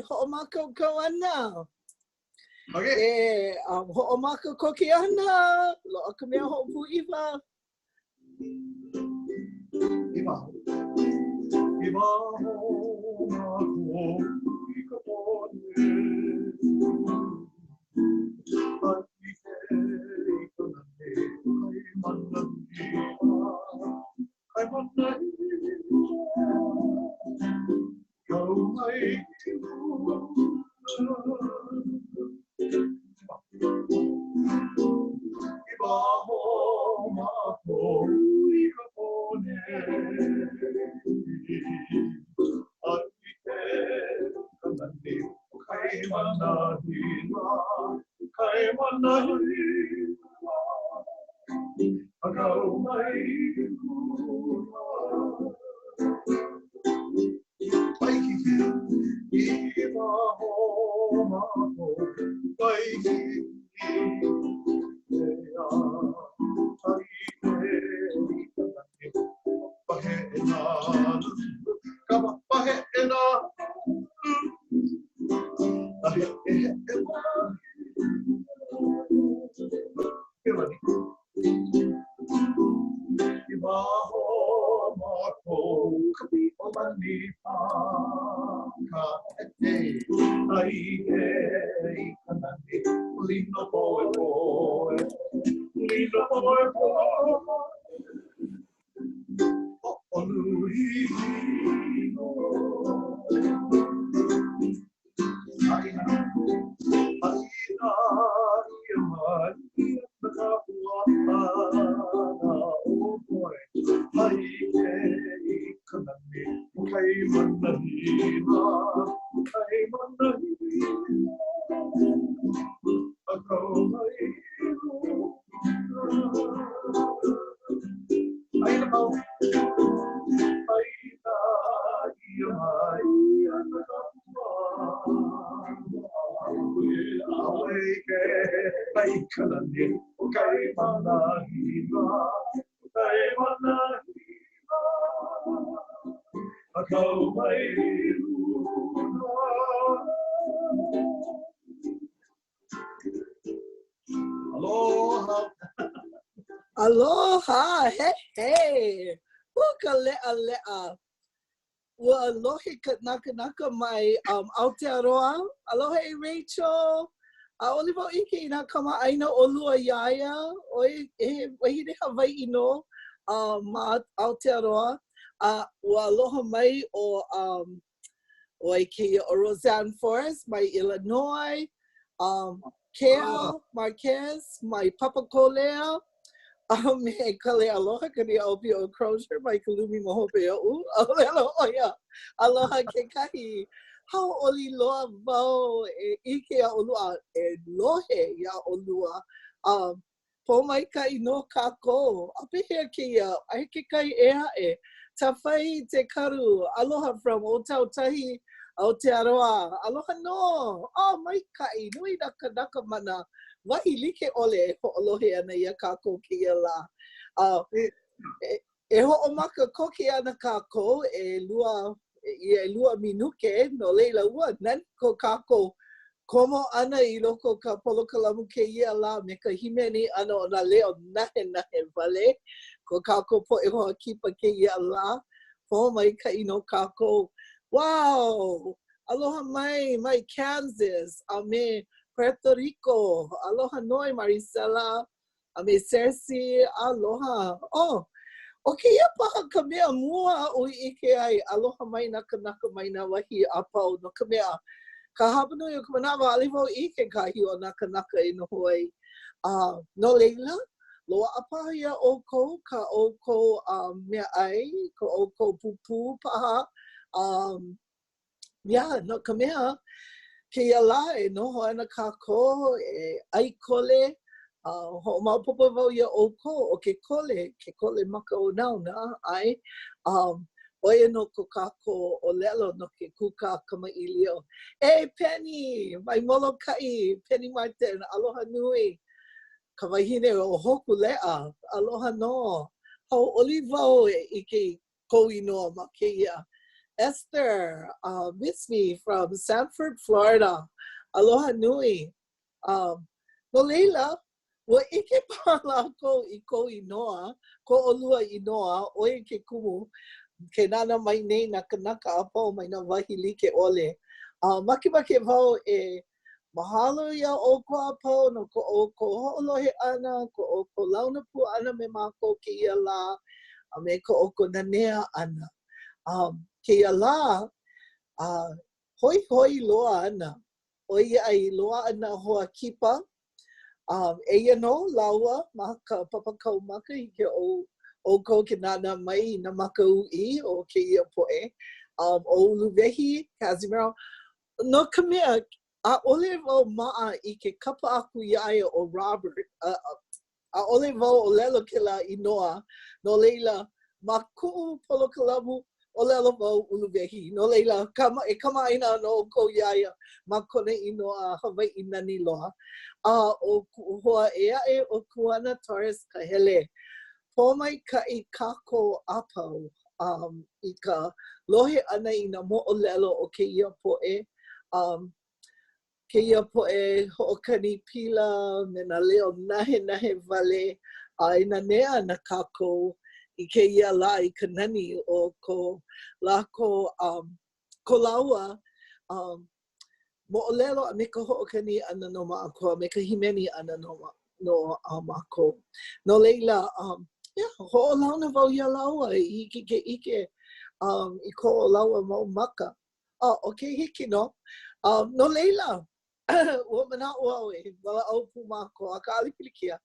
hoʻomaka Kuana. Okay. Hoʻomaka kokeana. Loa ka mea hoʻopuʻiwa. Iwa. Iwa hoʻomako ikapone. Aike ikanane kai mana hira. Kai mana hira. Kau mai hira. Iwa hoʻomako ikapone. Aike ikanane kai mana hira. Kai mana hira. Kau mai hira. Waikiki, iwa hoʻomako, waikiki, kēia, taike, ikanane, pahe e nā, kama pahe e nā, ahe e he e wahi, ke wani. Iwa hoʻomako, kapi o mani paka e ai e ikanane, lino poe poe, lino poe poe, o uluwehi aina, aina, ia mai, ia ka puapana o poe, ai e ikanane, kai mana hira, kai mana hira, a kau mai hira. Aina mau, aina, ia mai, ia ka puapana, awe ke, kai kanane, kai mana hira, kai mana hira. Kau mai hira. Aloha. Aloha, he. Puka le'a. Ua alohi ka naka mai Aotearoa. Aloha e Rachel. A'ole wau ike I nā kama'aina ʻolua iaia. Oi, e wahine Hawaiʻi no ma Aotearoa. Ua aloha mai o oi kēia o Roseanne Forest, mai Illinois. Kēia Marquez, mai Papa Kolea. Me kale aloha kani opi o Crozier, mai kalumi mohope o'u. ʻŌlelo oia. Aloha kekahi. Hauʻoli loa wau e ike a olua, e lohe ia olua. Po mai kai no kākou. Apehea kēia, ai ke kai ea e. Tawhai te karu. Aloha from Otautahi, Aotearoa. Aloha no. Oh, mai kai. Nui naka mana. Wahi like ole e hoʻolohe ana ia kākou kēia la. E hoʻomaka koke ana kākou e lua minuke no leila ua nan ko kākou komo ana I loko ka polokalamu kēia la me ka himeni ana o nā leo nahe wale ko kākou poʻe hoa kipa kēia la po mai ka ino kākou. Wow! Aloha mai Kansas, a me Puerto Rico, aloha noi Maricela, a me Cersei, aloha. Oh, o kēia paha ka mea mua o ike ai, aloha mai naka mai nā wahi a pau no ka mea. Ka hapanui o ka manawa alivo ike kahi o naka I noho ai. No leila, loa a paha ia oko, ka oko mea ai, ka oko pupu paha. No ka mea, kēia la e noho ana kākou e ʻai kole, hoʻomaopopo wau ia ʻoukou o ke kole maka o nauna, ai. Oia no ko kākou ʻōlelo no ke kuka kamaʻilio. E Penny, mai Molokaʻi, Penny Martin, aloha nui. Ka wahine o hoku leʻa, aloha no. Hauʻoli wau e ike kou inoa ma kēia. Esther, miss me from Sanford, Florida. Aloha nui. No leila, wa ike pala ko I ko inoa, ko olua inoa, oe ke kumu, ke nana mai nei na kanaka apo mai na wahi like ole. Maki vau e mahalo ia o ko apo no ko o ko hoʻolohe ʻana, ko o ko launa pu ʻana me mako kēia lā, a me ko o ko nanea ʻana. Kēia lā, hoi loa ana. Oi ai loa ana hoa kipa. Eia no lāua ma ka papakau maka I ke o ko ke nana mai na maka ui o kēia poʻe. O Uluwehi Cazimero. No ka mea, a ole wau maa I ke kapa aku iaia o Robert. A ole wau ʻōlelo ke la inoa. No leila, ma kuʻu polo ka lamu ʻōlelo wau Uluwehi. No leila, e kamaina no ko iaia ma kona inoa Hawaiʻi nani loa. O hoa e ae o Kuana Torres Kahele. Po mai kai kako apau I ka lohe ana I na moʻolelo o kēia poʻe. Kēia poʻe hoʻokani pila me na leo nahe wale. I Nanea na kako I kēia lā I ka nani o ko lako ko lāua moʻolelo a me ka hoʻokani ana no mākou, me ka himeni ana no mākou. No leila, hoʻolauna wau ia lāua I ike I ko lāua mau maka. Okay, hiki no. No leila, ua manaʻo au e wala au pu mākou a ka alipilikia.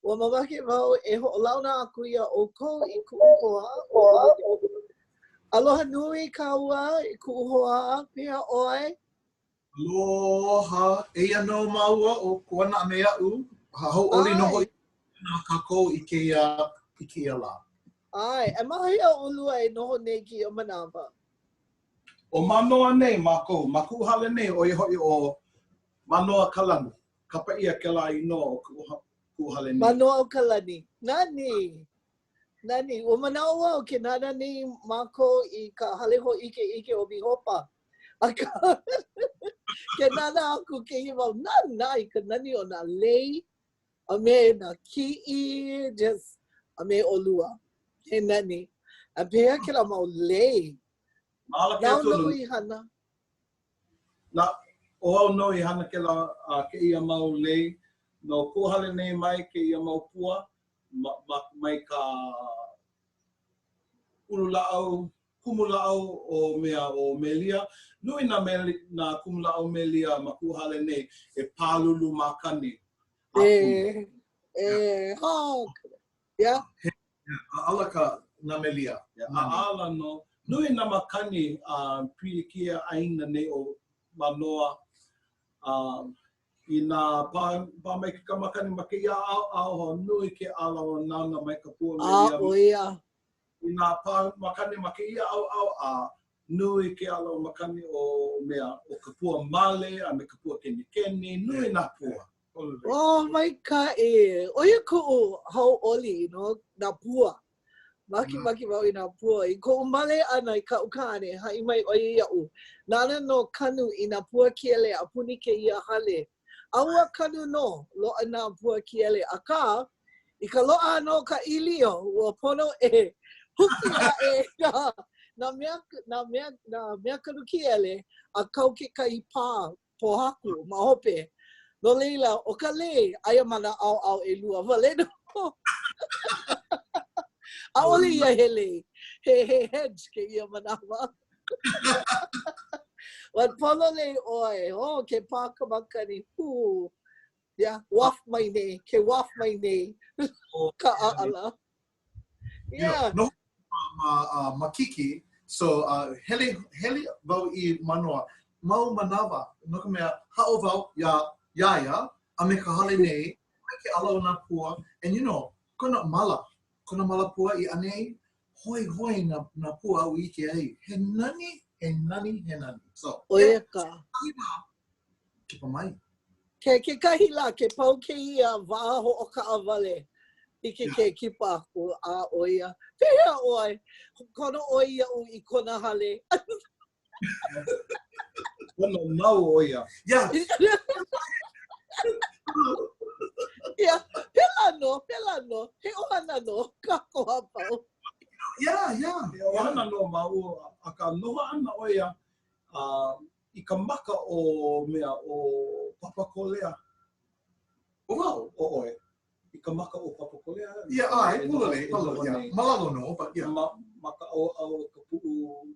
Ua mamake wau e hoʻolauna aku ia o ko I kuʻu hoa. Aloha nui ka ua I kuʻu hoa, pia ʻoe? Aloha, eia no maua o Kuana me a'u, hoʻoli noho I kākou I kēia lā. Ai, e mahi a ulua e noho nei ki o manawa. O manoa nei mākou, maku hale nei o I hoi o manoa kalani. Kapa ia ke la inoa o ku hale nei. Manoa o kalani. Nani, o manawa o ke nana nei mākou I ka hale ho ike o bihopa. Aka, ke nana aku ke iwa, nana I ka nani o na lei, a me na ki'i, just a me olua. He nani. A pēa ke la mau lei. Nau no I hana. Na, o au no I hana ke la ke ia mau lei, no kuhale nei mai ke ia mau pua, mai ka ulu laau, kumu laau o mea o melia. Nui na kumu laau melia ma kuhale nei e pālulu makani. Yeah. Alaka na melia. Ala no. Nui na makani pilikia aina nei o manoa. I nā pā mai ka makani ma ke ia ao nui ke ala o nana mai ka pua melia. Oia. I nā pā makani ma ke ia ao nui ke ala o makani o mea o ka pua male, a me ka pua keni, nui nā pua. Oh my ka e. Oia ko hoʻoli no nā pua. Maki wau I nā pua. I ko male ana I ka ukane, hai mai oia ia'u. Nana no kanu I nā pua kiele a puni ke ia hale. Aua kanu no, loa nā pua kiele. A ka, I ka loa no ka ilio, ua pono e, huki a e, na mea kanu kiele, a kau ke kai pā, pohaku, ma hope. No leila, o ka lei, aia mana au e lua, wale no. A oli ia hele, he hedge ke ia manawa. Wat polo lei oe, ke pā ka makani, yeah, waf mai nei, ke waf mai nei, ka aala. Yeah. No, makiki, so hele vau I manoa, mau manawa, no ka mea, hao vau, ia, a me ka hale nei, mai ke ala o nā pua, and you know, kona mala pua I anei, hoi na pua au ike ai, he nani. So, Oia ka. Kipa mai. Ke kahi la, ke pau ke ia, waho o ka awale. Ike ke kipa o a oia. Pehea oi. Kono oia o I kona hale. Kono nau oia. Yeah. Yeah. Pelano. He ohana no. Kako hapau. Yeah. E ohana no mau a ka noha ana oia I ka maka o mea o papa kolea. Oh, wow. O oe. I ka maka o papa kolea. Yeah, ʻae, pulale, yeah. Malalo no, but yeah. Maka o ka pu'u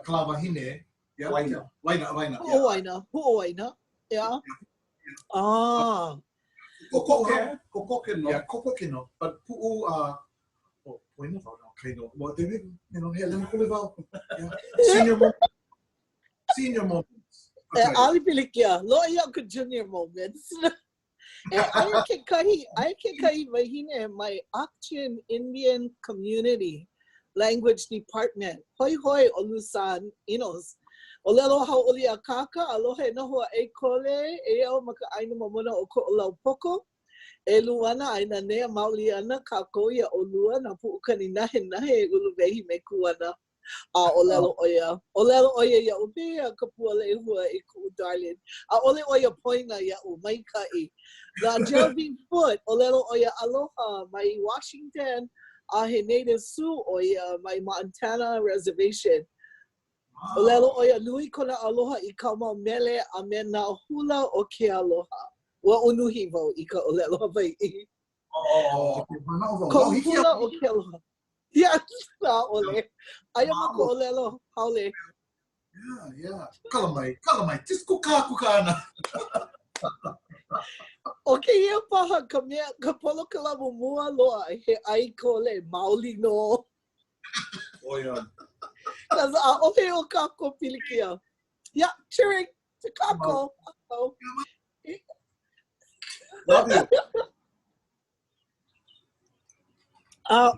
Kalawahine. Yeah. waina. Waina. Hu'oaina. Yeah. Ah. Kokoke no. Yeah, kokoke no. But pu'u, waina wau no, kaino. Well, they you know, hele mo kule wau. Senior moments. Ali pilikia. Loa ia ka junior moments. I can kai wahine my Action Indian Community Language Department. Hoi olusan inos. ʻōlelo hauʻoli a kaka, aloha noho ʻai Kole, e au maka aina mamona o koʻolau poko. E Luana ai Nanea mauli ana kākou ia o Luana pukani nahe uluwehi me Kuana. A ʻōlelo oia. ʻōlelo oia ia o pia ka pualehua I ku darling. A ʻole oia poina ia o maikai. The Jelvin Foot, ʻōlelo oia aloha mai Washington, a he native Sioux oia mai Montana Reservation. ʻōlelo oia nui kona aloha I ka mau mele a me nā hula o ke aloha. Ua unuhi wau I ka ʻōlelo Hawaiʻi. Ko hula o ke aloha. Yes, nā ʻole. Aia ma ko ʻōlelo haole. Yeah. Kalamai. Tisko kukana. O ke ia paha ka mea ka polo ka lamu mua loa he ʻai Kole maoli no. Oia. Kaza a ope o kako pilikia. Yeah, cheering to kako. Love you.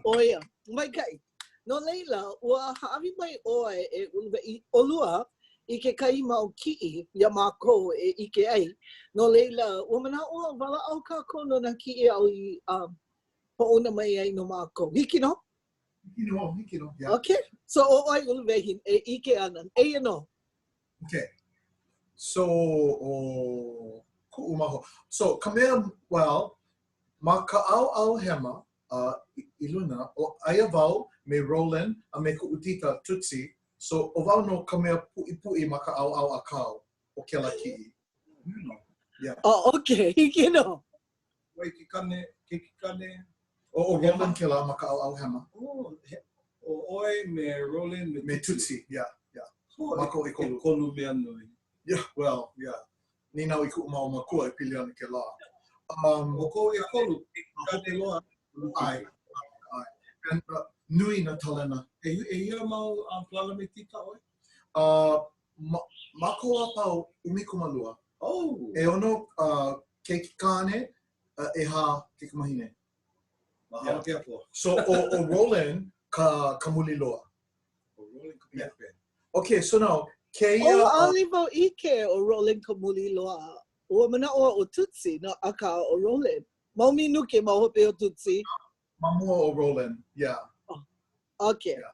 Oia. Mai kai. No leila, ua haawi mai oe e Uluwehi Olua I ke kai mau ki'i ia mākou e ike ai. No leila, ua mana ua wala au kako no na ki'i au I hoʻuna mai ai no mākou. Hiki no? Hiki no, yeah. Okay. So o oi Uluwehi e ike ana. Eia no. Okay. So, ku'umaho. So, ka mea, well, ma ka au hema, I luna, o aia wau me Roland a me ku'utita Tutsi. So, o wau no ka mea pu'i ma ka au a kau o ke la ki'i. Yeah. Oh, okay. Hiki no. Wai ke kane. O Roland ke la ma ka au hema. O oe me Roland Me Tutsi, yeah. Mako I kolu mea nui. Yeah, well, yeah. Ni nau I ku'umau makua I pili ana ke la. O ko e kolu. Kane loa. Ai. And nui na talena. E hia mau plana me tika oe? Mako a pau umikumalua. Oh. E ono ke kikane e ha ke kamahine. Mahalo ke apua. So o Roland ka muli loa. O Roland ka pepe. Okay, so now kēia. O alivo ike o Roland ka muli loa. Ua mana o Tutsi no aka o Roland. Maumi nuke ma hope o Tutsi. Mamua o Roland, yeah. Okay. Yeah.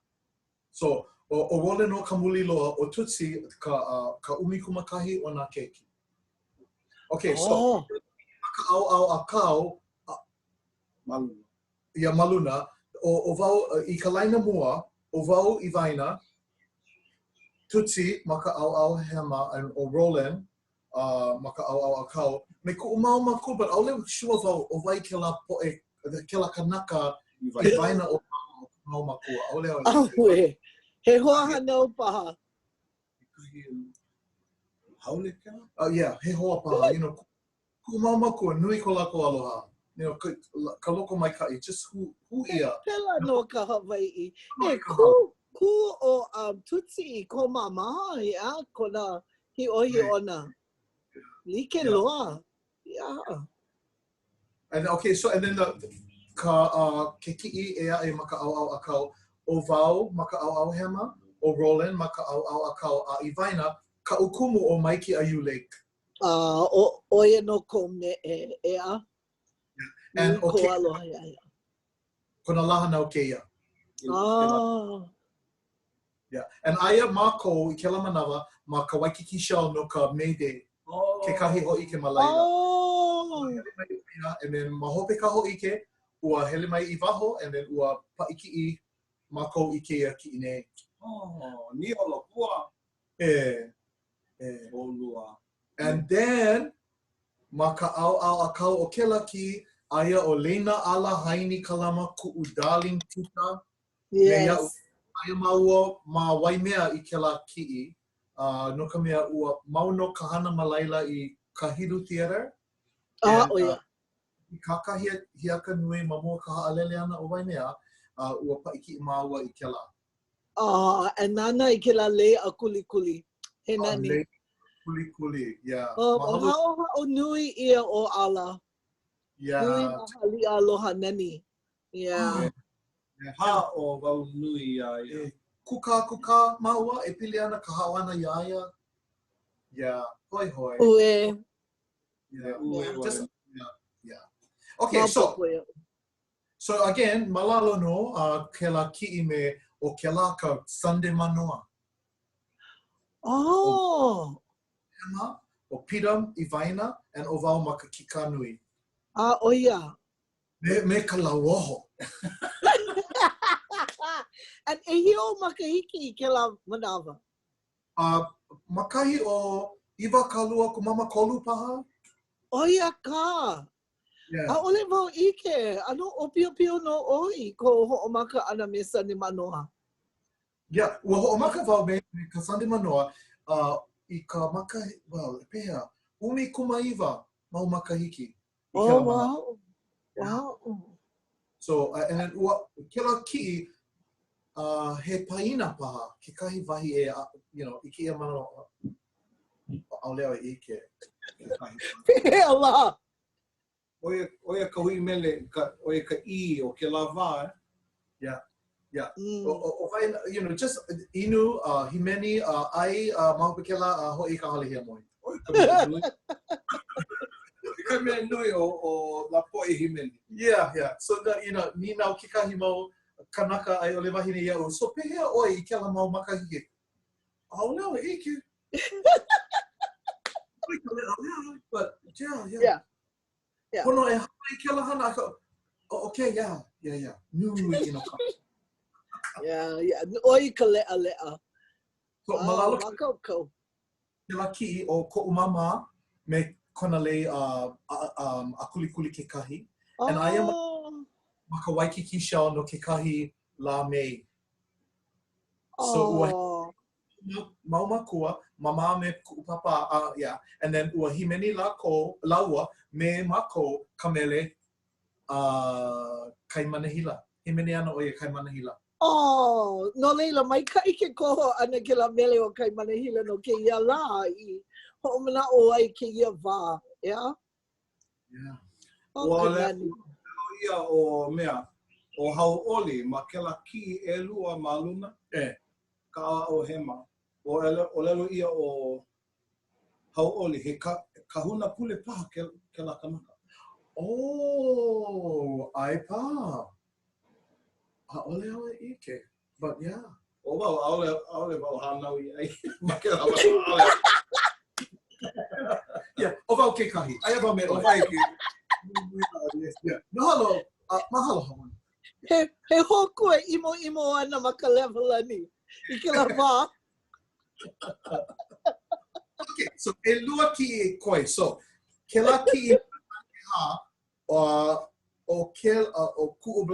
So o Roland o ka muli loa o Tutsi ka umikumakahi o nā keiki. Okay, so ka au a kau Maluna. Ia maluna o wau I ka laina mua o wau I waina Tutsi ma ka au hema o Roland ma ka au a kau me ku'umau maku but aule shua wau o wai ke la poʻe ke la kanaka I waina o mau maku aule he hoa hanau paha haole ka yeah he hoa paha you know ku'umau maku nui ko lako aloha you know ka loko mai kai just who ia pela no ka Hawaiʻi e ku o Tutsi ko mama ia kona hi ona like loa yeah and okay so and then the ka ke ki'i e maka au a kau o wau maka au hema o Roland maka au a kau a I waina ka ukumu o Maiki Ayu Lake o ia no ko me ea And okay, aloha ia. kona lahana o kēia. Oh. Yeah, and aia mākou I kela manawa ma ka Waikiki shell no ka May Day. Ke kahi hoʻike ma laila. Oh. And then ma hope ka hoʻike, ua hele mai I waho, and then ua paʻikiʻi mākou I kēia kiʻi nei. Oh, ni olo kua. Olua. And then, ma ka au akau o ke laki, aia o Leina Ala Haini Kalama kuʻu darling tuta. Yes. Aia maua ma waimea I ke la kiʻi. No ka mea ua mauno ka hana ma laila I Kahilu Theater. Oh, yeah. I kaka hiaka nui ma mua ka haalele ana o waimea, ua paʻikiʻi māua I ke la. Oh, and nana I ke la le a kuli kuli. He nani. Kuli, yeah. Hao nui ia o ala. Yeah. Nui mahali aloha nani. Yeah. Ha o wau nui ia. Kuka maua e pili ana ka hawana iaia. Yeah, hoi. Ue. Yeah. Okay, so again, malalo no ke la kiʻi me o ke la ka Sunday manoa. Oh. O pira I vaina and o wau ma ka kika nui. Oh yeah. Me ka lauoho. And e hio makahiki I ke la manawa. Makahi o iwa kalua ko mama kolu paha. Oh yeah ka. Yeah. Ole wau ike. Ano o pio no oi ko hoʻomaka ana me Sunday manoa. Yeah, ua hoʻomaka wau me ka Sunday manoa I ka maka, well, pehea, umi kumaiwa mau makahiki. Oh wow. Wow. So, and then ua ke la kiʻi he paina paha, ke kahi wahi e, I kia mana au leo I ke kahi. Pehea la. Oia ka hui mele, oia ka I o ke la wā. Yeah. O vai, just inu, himeni, ai, mahupe ke la hoʻi ka halihia moi. Oi ka mea nui. Ka mea nui o la poʻe himeni. Yeah. So, ni nau ke kahi mau kanaka ai o le wahine iau. So, pehea oi I ke la mau makahiki. Au leo ike. But, yeah. Kono e hana I ke la hana, okay, yeah. Nui, Yeah. Oi ka lea. So, malalo Makoko. ke la kiʻi o koʻu mama me kona lei a kulikuli ke kahi. And aia ma ka Waikiki shell no ke kahi la May. So, ua mau makua, mama me kuʻu papa, and then ua himeni lāua me mako kamele kai manahila. Himeni ana o ia kai manahila. Oh, no leila mai kai ke koho ana ke la mele o kai manahila no ke ia la I hoʻomana o ai ke ia wā, yeah? Yeah. Oh, nani. Ia o mea, o hauʻoli ma ke la ki e lua ma luna. Ka o hema. ʻōlelo ia o hauʻoli, he kahuna pule paha ke la kanaka. Oh, ai pa. A'ole au ike. But yeah. O wau, ʻaole wau hanau I ai. Ma ke la ʻaole. Yeah, o wau ke kahi. Aia wau me o vai ki. Yeah. Mahalo, Hawaiʻi. He hoku e imo ana ma ka level ani. I ke la wā. Okay, so e lua ki e koe. So, ke la ki e o kuʻu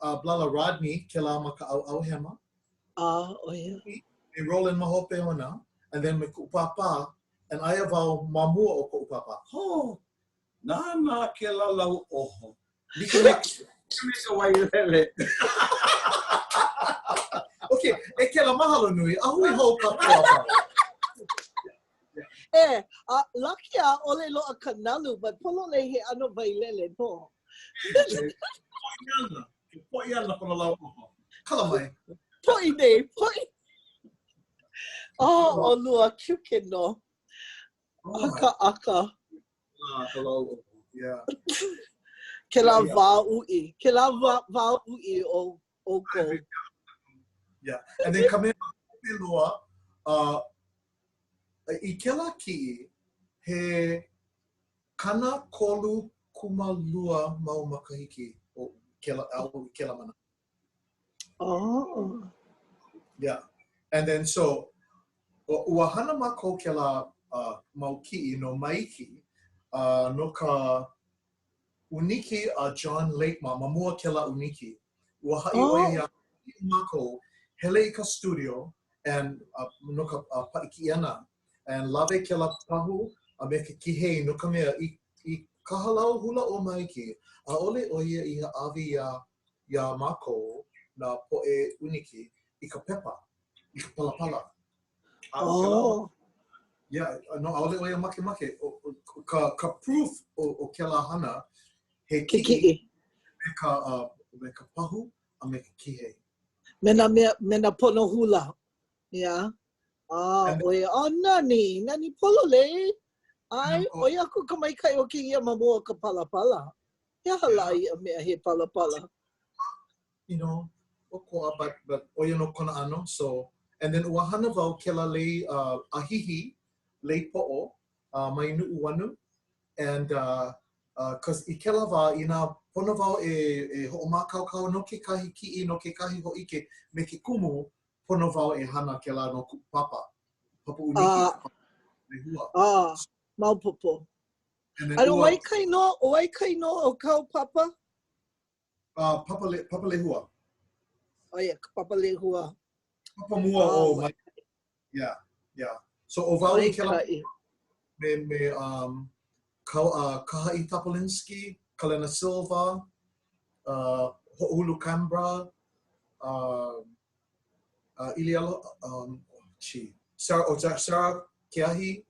blala Rodney, ke la ma ka au hema. Oh yeah. Me rolling mahope ona, and then me kuʻu papa, and aia wau mamua o kuʻu papa. Ho, nā ke la lau oho. Like me ka wailele. Okay, e ke la mahalo nui, a hui hou ka papa. Lucky a ʻōlelo a kanalu, but polo le he ano wailele no. Poʻe ana kona lau oho. Kala mai. Poʻe nei, poʻe. Oh, lua kiuke no. Aka. Yeah. Ke la wā ui. Ke la wā ui o ko. Yeah. And then come in loa, I ke la ki'i, he kana kolu kumalua mau makahiki o ke la mana. Oh. Yeah. And then so, ua hana mako ke la mau ki'i no maiki, no ka uniki a John Lake ma mua ke la uniki. Ua ha'i oia ia mako hele I ka studio and no ka paʻikiana and lawe ke la pahu a me ke kihei no ka mea I kahalau hula o maiki a ole oia I awi ia mako na poʻe uniki I ka pepa, I ka palapala. Oh. Yeah, no, ole oia make. Ka proof o ke la hana he ki'i me ka pahu a me ka kihei. Mena pono hula. Yeah. Oia. Oh, nani polole. Ai, oia ku ka mai kai o ki ia mamua ka palapala. He halai a mea he palapala. You know, but oia no kona ano. So, and then ua hana wau ke la lei ahihi, lei po'o, mai nu'u wanu. And cause I ke la wā ina pono wau e ho'omākaukau no ke kahi ki'i no ke kahi ho'ike me ke kumu pono wau e hana ke la no papa uniki lehua. Maupopo. Ano wai kai no o kau papa? Papa lehua. Oh yeah, papa lehua. Papa mua o mai. Yeah. So o wau I ke la me Kahai Tapalinski, Kalena Silva, Ho'ulu Canberra, Ilialo, Sarah Keahi.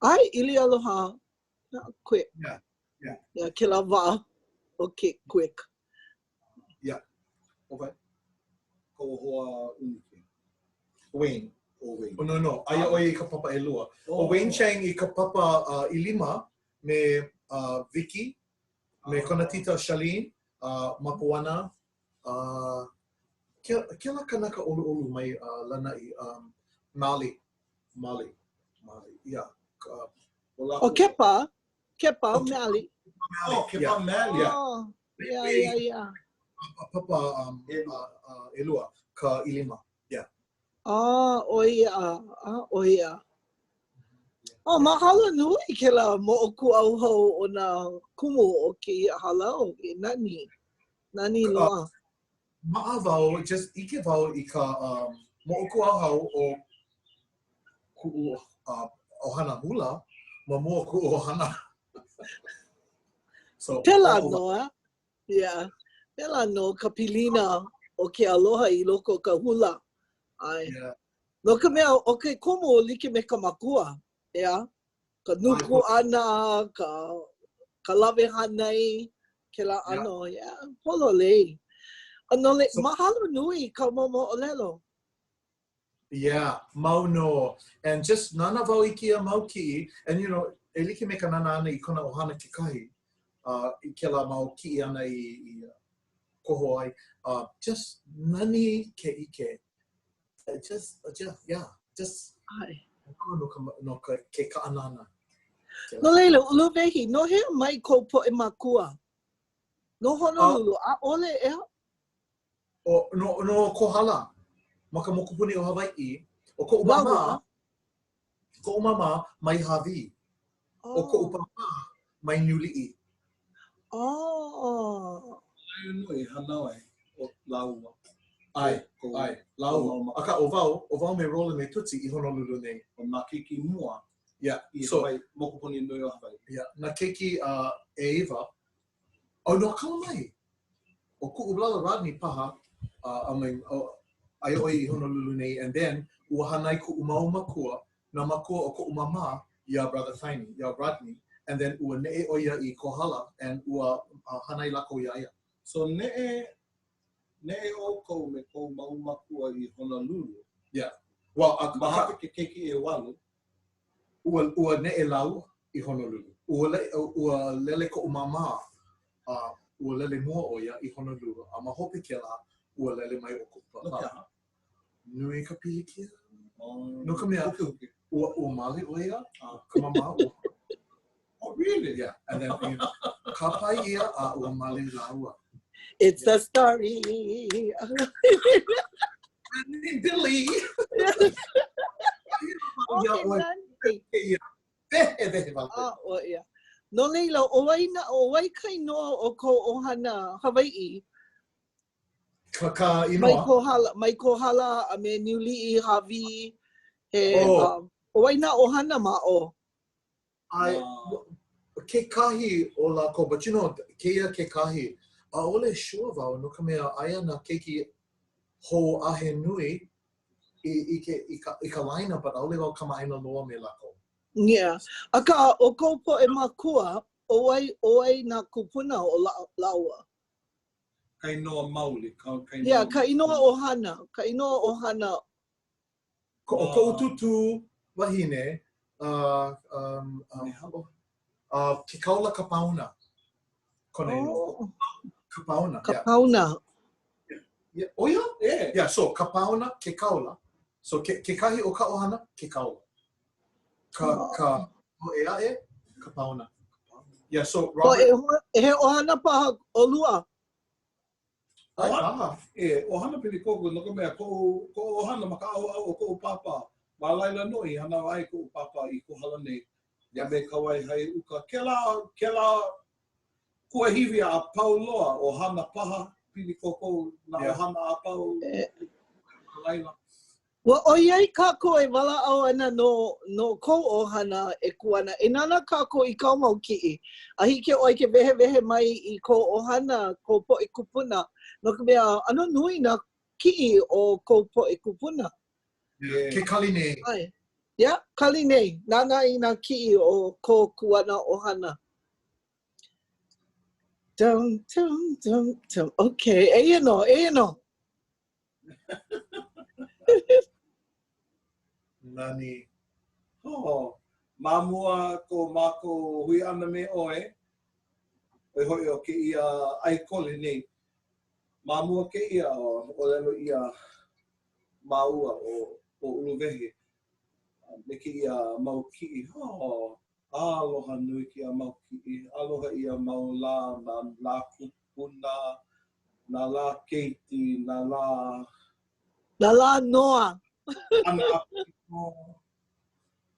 Ai, Ilialoha. Quick. Yeah, kila wā. Okay, quick. Yeah. Okay. Ko hoa uniki. Wayne. Oh, no. Aia oi I ka papa e lua. O Wayne Chang I ka papa I lima me Vicky, me kona tita Charlene, Mapuana, ke la kanaka olu mai lana I Mali, yeah. Oh, kepa, Mali. Oh, kepa Mali. Oh, yeah. Papa Elua, ka ilima, yeah. Oia. Oh, mahalo nui ke la mo'oku au hou o na kumu o ke halau I nani loa. Ma'a wau, just ike wau I ka mo'oku au hau o ku'u ohana hula, ma mua ku'u ohana. So, Pela noa. Yeah. Pela no ka pilina o ke aloha I loko ka hula. Ai. Yeah. No ka mea o ke kumu like me ka makua. Yeah. Ka nuku ana, ka lawe hanai, ke la ano. Yeah. Polole. Anole, mahalo nui ka moʻolelo. Yeah, mau no. And just nana wau I kia mau ki'i, and you know, e like me ka nana ana I kona ohana kekahi, I ke la mau ki'i ana I koho ai, just nani ke ike. Just Ai. no ke ka'anana. No leila, uluwehi, no he mai ko poʻe makua. No Honolulu, a ole ea? No kohala. Ma ka mokupuni o Hawaiʻi, o koʻu mama mai Hawi, o koʻu papa mai Niuliʻi. Oh. Nui hanau o lāua. Ai, lāua. Aka o wau me rola me tutsi I Honolulu nei. O nā keiki mua. Yeah. I Hawaii, mokupuni nui o Hawaii. Yeah. Nā keiki e iwa. O no kala mai. O kuʻu lala Rodney paha, ai oi I Honolulu nei, and then ua hanai kuʻu mau makua, nā makua o kuʻu mama, ia brother Tiny, ia Rodney, and then ua neʻe oia I Kohala, and ua hanai lako ia ia. So neʻe o kou me kou mau makua I Honolulu. Yeah. Well, mahaka ke keiki e walu. Ua neʻe lau I Honolulu. Ua lele koʻu mama ua lele mua o ia I Honolulu. A ma hope ke la, ua lele mai o kupa. Nui ka pili kia. No ka mea, ua mali o ia, ka mama ua. Oh, really? Yeah, and then ka pai ia a ua mali lāua. It's a story. Billy. No leila, o wai kai noa o ko ohana Hawaiʻi. Ka inoa. Mai ko hala a me niuli'i hawi he o wai na ohana ma o. Ke kahi o la ko, but you know, kēia ke kahi. A ole sure wau, no ka mea aia na keiki ho ahe nui I ka laina, but ole wau kamaina loa me lako. Yeah. Aka o ko poʻe makua, o wai na kupuna o lāua. Ka inoa mauli. Yeah, ka inoa ohana. Ko ututu wahine, ke kaula ka pauna. Oh. Ka pauna. Ka pauna. Yeah. Oh yeah? Yeah. Yeah, so ka pauna, ke kaula. So ke kahi o ka ohana, ke kaula. Ka poʻe ka pauna. Yeah, so Robert. He ohana paha o lua. Paha. Ohana pili koku, no ka mea, ko ohana maka au o ko papa. Ma laila noi, hana ai ko papa I ko hala nei. Ya me kawai hai uka. Ke la kua hiwi a pau loa o hana paha pili koko na ohana a pau laila. Wa o iai kako e wala au ana no ko ohana e kuana. E nana kako I kau mau ki'i. A hike oi ke wehe mai I ko ohana ko poʻe kupuna. No ka mea, ano nui na ki'i o ko poʻe kupuna. Ke kali nei. Ai. Yeah, kali nei. Nana I na ki'i o ko kuana ohana. Dum. Okay, e no. Nani. Mamua ko mako hui ana me oe. Oi hoi o ke ia ʻai kole nei. Mamua ke ia o ʻōlelo ia maua o Uluwehi. Me ke ia mau ki'i. Aloha nui ki a mau ki'i. Aloha ia mau lā, na lā kupuna, na lā keiti, na lā... Na lā noa. Ana apiko.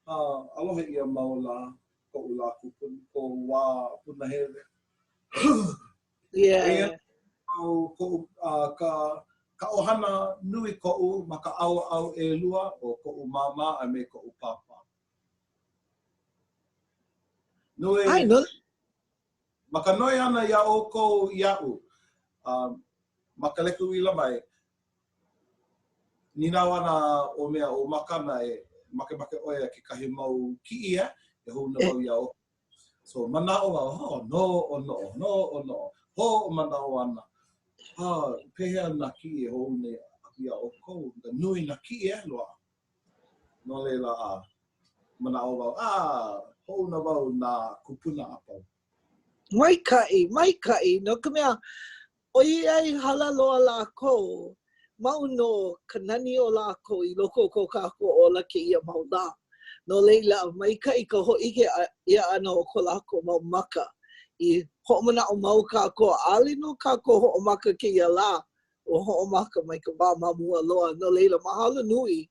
Aloha ia mau lā, ko lā kupuna, ko wā puna hele. Yeah. Ka ohana nui ko'u ma ka au e lua o ko'u mama a me ko'u papa. Nui, Ai, no. ma ka noi ana ia o kou ia'u, ma ka leku wila mai, ninau ana o mea o makana e make oia ke kahi mau ki'i e hou na wau ia o. So manao au, no, ho manao ana. Pehea na ki'i e hou ne ia o kou, nui na ki'i loa. No leila a manao wau, hou na wau na kupuna apau. Maika'i, no ka mea, o iai hala loa lākou, mau no kanani o lākou I loko ko kākou ola ke ia mau lā. No leila, maika'i ka ho'ike ia ana o ko lākou mau maka. I ho'omana o mau kākou, ʻaʻole no kākou ho'omaka ke ia lā, o ho'omaka mai ka wā mamua loa. No leila, mahalo nui.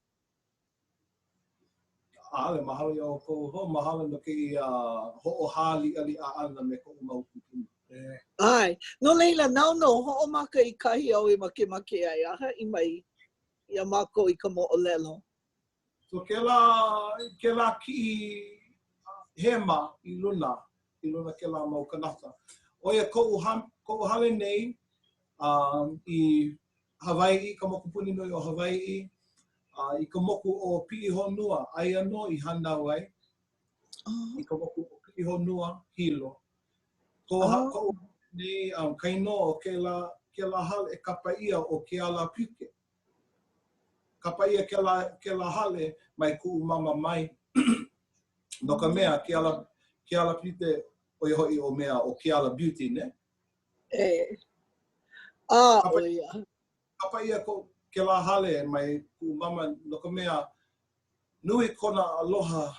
ʻAʻole mahalo ia o kou mahalo no ke ia ho'ohali ali a ana me ko'u mau kupuna. Ai, no leila nau no ho'omaka I kahi au I make ai aha I mai ia mako I ka moʻolelo. So ke la ki'i hema I luna ke la mau kanaka. Oia ko'u hale nei I Hawaiʻi, ka mokupuni nui o Hawaiʻi, I ka moku o pi'i honua, aia no I hanau ai. I ka moku o pi'i honua, hilo. Ko'u nei kaino o ke la hale kapa ia o ke ala pike. Kapa ia ke la hale mai ku'u mama mai. No ka mea ke ala pite o hoi o mea o ke ala beauty ne. E. Oia. Kapa ia ko ke la hale mai ku mama no ka mea nui kona aloha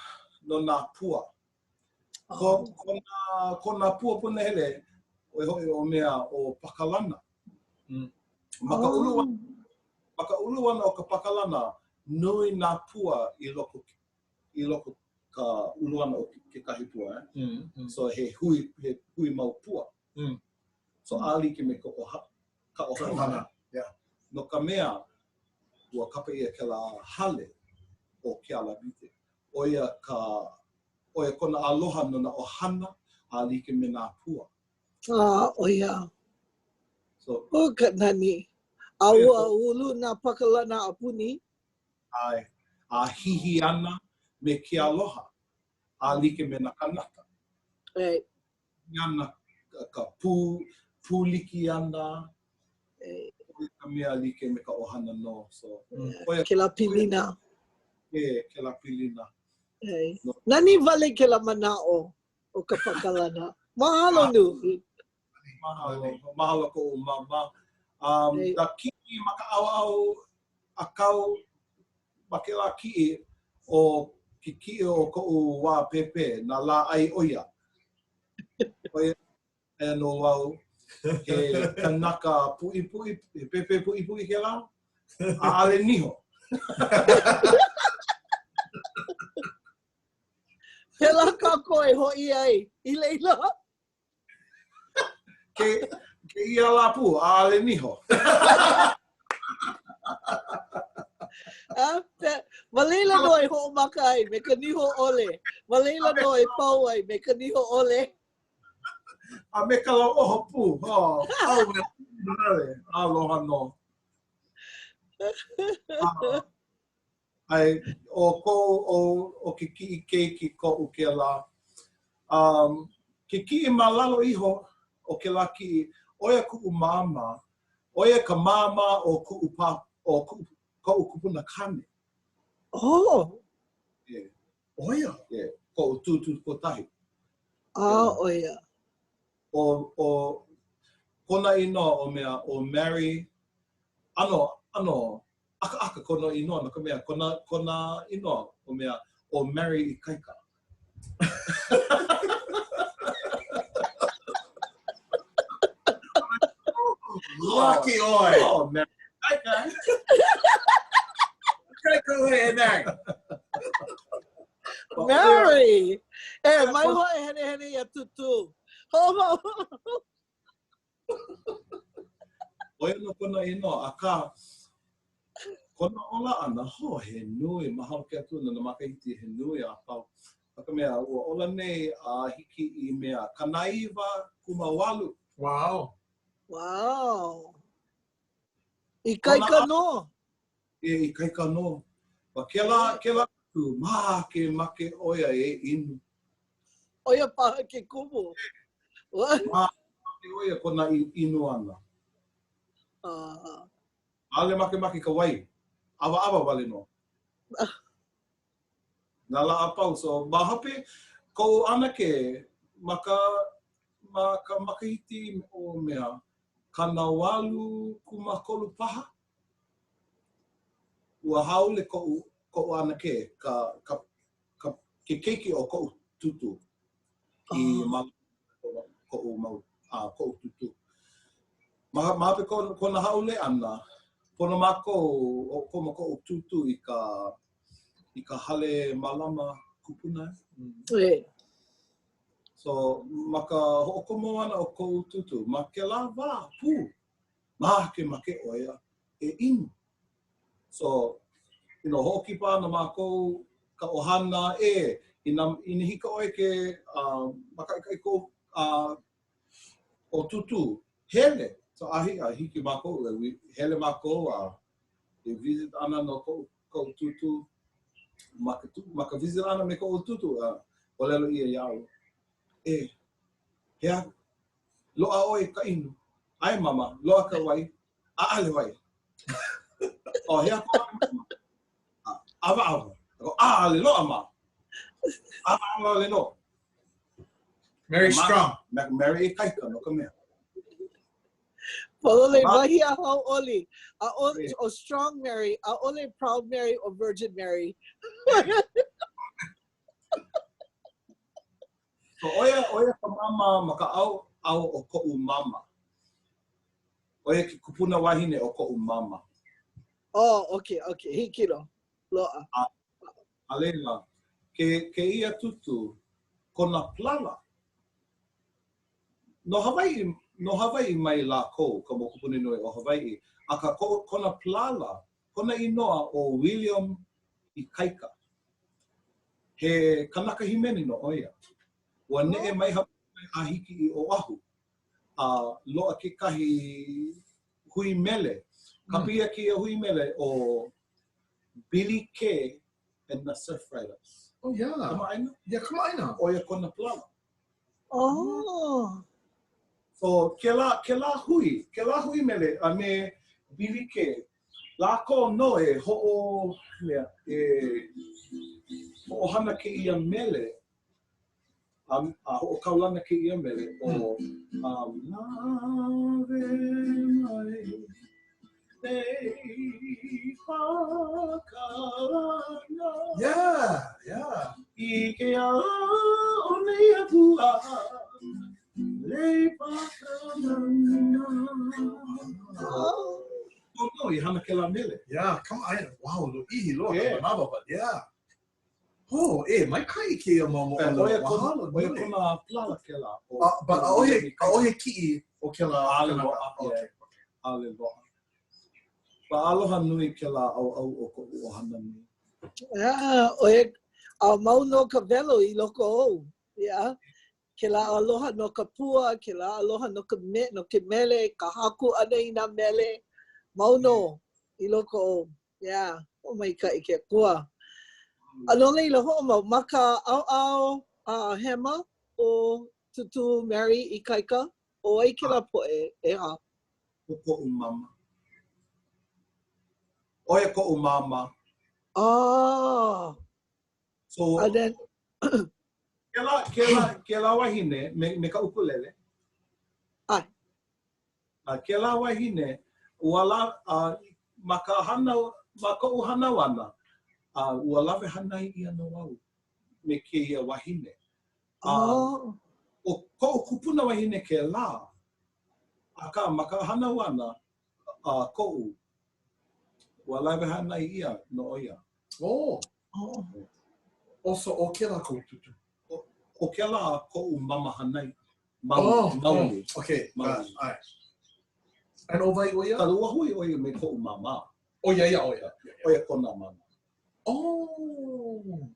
no nā pua. Ko nā pua puna hele o mea o pakalana. Maka uluana o ka pakalana nui nā pua I loko ka uluana o ke kahi pua. So he hui mau pua. So ali ke me ka ohana. No ka mea ua kapa ia ke la hale o ke alawite. Oia kona aloha no na ohana a like me nā pua. Oia. So, o ka nani. Aua ulu nā pakalana a puni. Ai, a hihi ana me ke aloha a like me na kanaka. Ei. Ana ka pūliki ana. Ka mea like me ka ohana no. So, ke la pilina. Ke la pilina. Ei. Nani vale ke la manao o ka pakalana. Mahalo nui. Mahalo ko mama. Da kiki maka au a kau ma ke la ki o ki o ko wā pepe na la ai oia. Oia e no wau ke kanaka pui pepe pui ke la a ale niho. Pela ka koe hoi ai. I leila. Ke ia la pu a ale niho. Malela no e ho makai me ka niho ole. Malela no e pau ai me ka niho ole. A me ka lau oho pu. Au me nare. Aloha no. Ai, o ke ki keiki ko u ke la. Ke ki malalo iho o ke la ki oia ku mama. Oia ka mama o ku pa o ku kupuna kane. Oh. Yeah. Oia. Yeah. Ko tu ko tahi. Oia. O kona ino o mea o Mary ano aka kona ino no ka mea kona ino o mea o Mary Ikaika. Lucky oi. Oh, Mary Ikaika. Mary. Mai hoa e hene ia tutu. Ho. Oia no kona ino aka kona ola ana ho he nui mahalo ke atu na makahiti he nui a pau. Aka mea ua ola nei a hiki I mea kanaiwa kumawalu. Wow. Ikaika no. Ikaika no. Wa ke la tu make oia e inu. Oia paha ke kumu. Make oia kona inu ana. Ale make ka wai. Awa wale no. Nā la apau, so mahape ko ana ke maka makahiti o mea kanawalu kumakolu paha. Ua haole ko ana ke ke keiki o ko tutu I ko tutu. Mahape kona haole ana pono mako o ko tutu I ka hale malama kupuna. So maka hoʻokomo ana o kou tutu, ma ke la wā pū, make oia e inu. So, hoʻokipa ana mākou ka ohana ina hika oe ke makaikaiko o tutu, hele. So hiki mākou, hele mākou e visit ana no kou tutu, maka visit ana me kou tutu, ʻōlelo ia iau. Hea, loa oe ka inu. Ai mama, loa ka wai. Aale wai. O hea ko mama. Awa. Aale loa ma. Awa le no. Very strong. Mary Ikaika no ka mea. Polole wahi a hoʻoli. Or strong Mary, ʻaʻole proud Mary, or Virgin Mary. So oia ka mama ma ka au o koʻu mama. Oia ki kupuna wahine o koʻu mama. Oh, okay. Hikiro. Loa. Alela, kēia tutu, kona plala. No Hawaiʻi mai lākou, ka mokupuni nui o Hawaiʻi, a ka kona plala, kona inoa o William Ikaika. He kanaka himeni no oia. Ua neʻe mai hapai a hiki I Oahu. Loa ke kahi hui mele. Kapia kia hui mele o Billy K and the Surf Riders. Oh yeah. Kamaʻaina? Yeah, kamaʻaina. Oia kona plala. Oh. So ke la hui mele a me Billy K. Lākou no e hoʻohana kēia mele. A hoʻokaulana kēia mele o Lave mai nei whakarana. Yeah. I ke a o nei atua nei whakarana. Oh no, I hana ke la mele. Yeah, kamaʻaina. Wow, lo ihi loa Yeah. ka manawa, but yeah. Oh, mai kai kēia mau Oia kona plala ke la. But ʻaʻohe kiʻi o ke la. Okay. Aloha. Pa aloha nui ke la au o koʻu ohana nui. Yeah, mau no ka velo I loko o. Yeah. Ke la aloha no ka pua, ke la aloha no ke mele, ka haku ana I nā mele. Mau no I loko o. Yeah. O mai ka I ke kua. Alole I la hoʻomau, ma ka ʻaoʻao hema o tutu Mary Ikaika, o ai ke la poʻe e a. O koʻu mama. Oia koʻu mama. Oh. So, And then ke la wahine me ka ukulele. Ai. Ke la wahine, ua la, ma koʻu hana wana, ua lawe hanai ia no wau me kēia wahine. Oh. O koʻu kupuna wahine ke la, aka ma ka hana wana, koʻu, ua lawe hanai ia no oia. Oh. Oh. Also, o ke la koututu. O ke la koʻu mama hanai. Mauli. Okay. Mauli. Alright. And o vai oia? Ka lua hui oia me koʻu mama. Oia. Oia kona mama. Oh.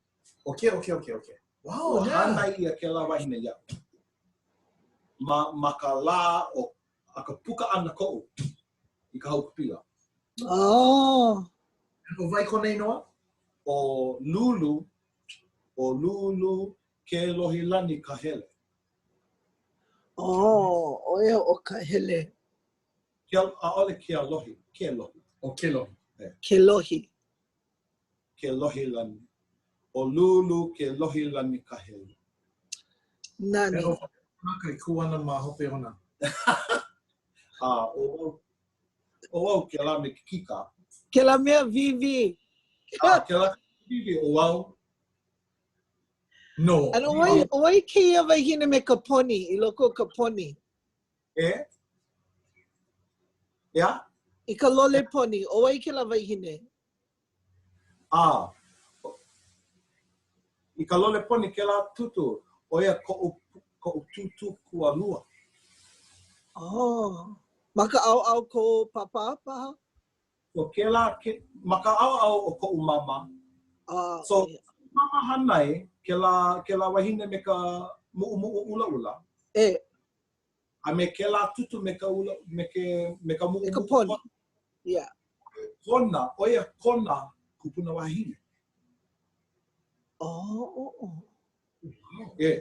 Okay. Wow. Ua hanai ia ke la wahine ia. Ma ka la o a ka puka ana koʻu I ka haupila. Oh. O vai konei noa? O lulu ke lohilani ka hele. Oh, oia o ka hele. ʻAʻole ke lohi, ke lohi. O ke lohi. Ke lohi. Ke lohilani. O lulu ke lohilani ka hele. Nani. Pero kai kuana ma hope ona. O wau ke la me kika. Ke la mea vivi. Ke la vivi o wau. No. Ano oi kēia wahine me ka poni, I loko ka poni. Yeah? I ka lole poni, oi ke la wahine. I ka lole poni ke la tutu, oia koʻu tutu kualua. Oh. Ma ka ʻaoʻao ko papa paha? So ma ka ʻaoʻao o koʻu mama. So, mama hanai, ke la wahine me ka muʻumuʻu ulaʻula. A me ke la tutu me ka muʻumuʻu. Me ka poni. Yeah. Kona, oia kona kupuna wahine. Oh. Yeah.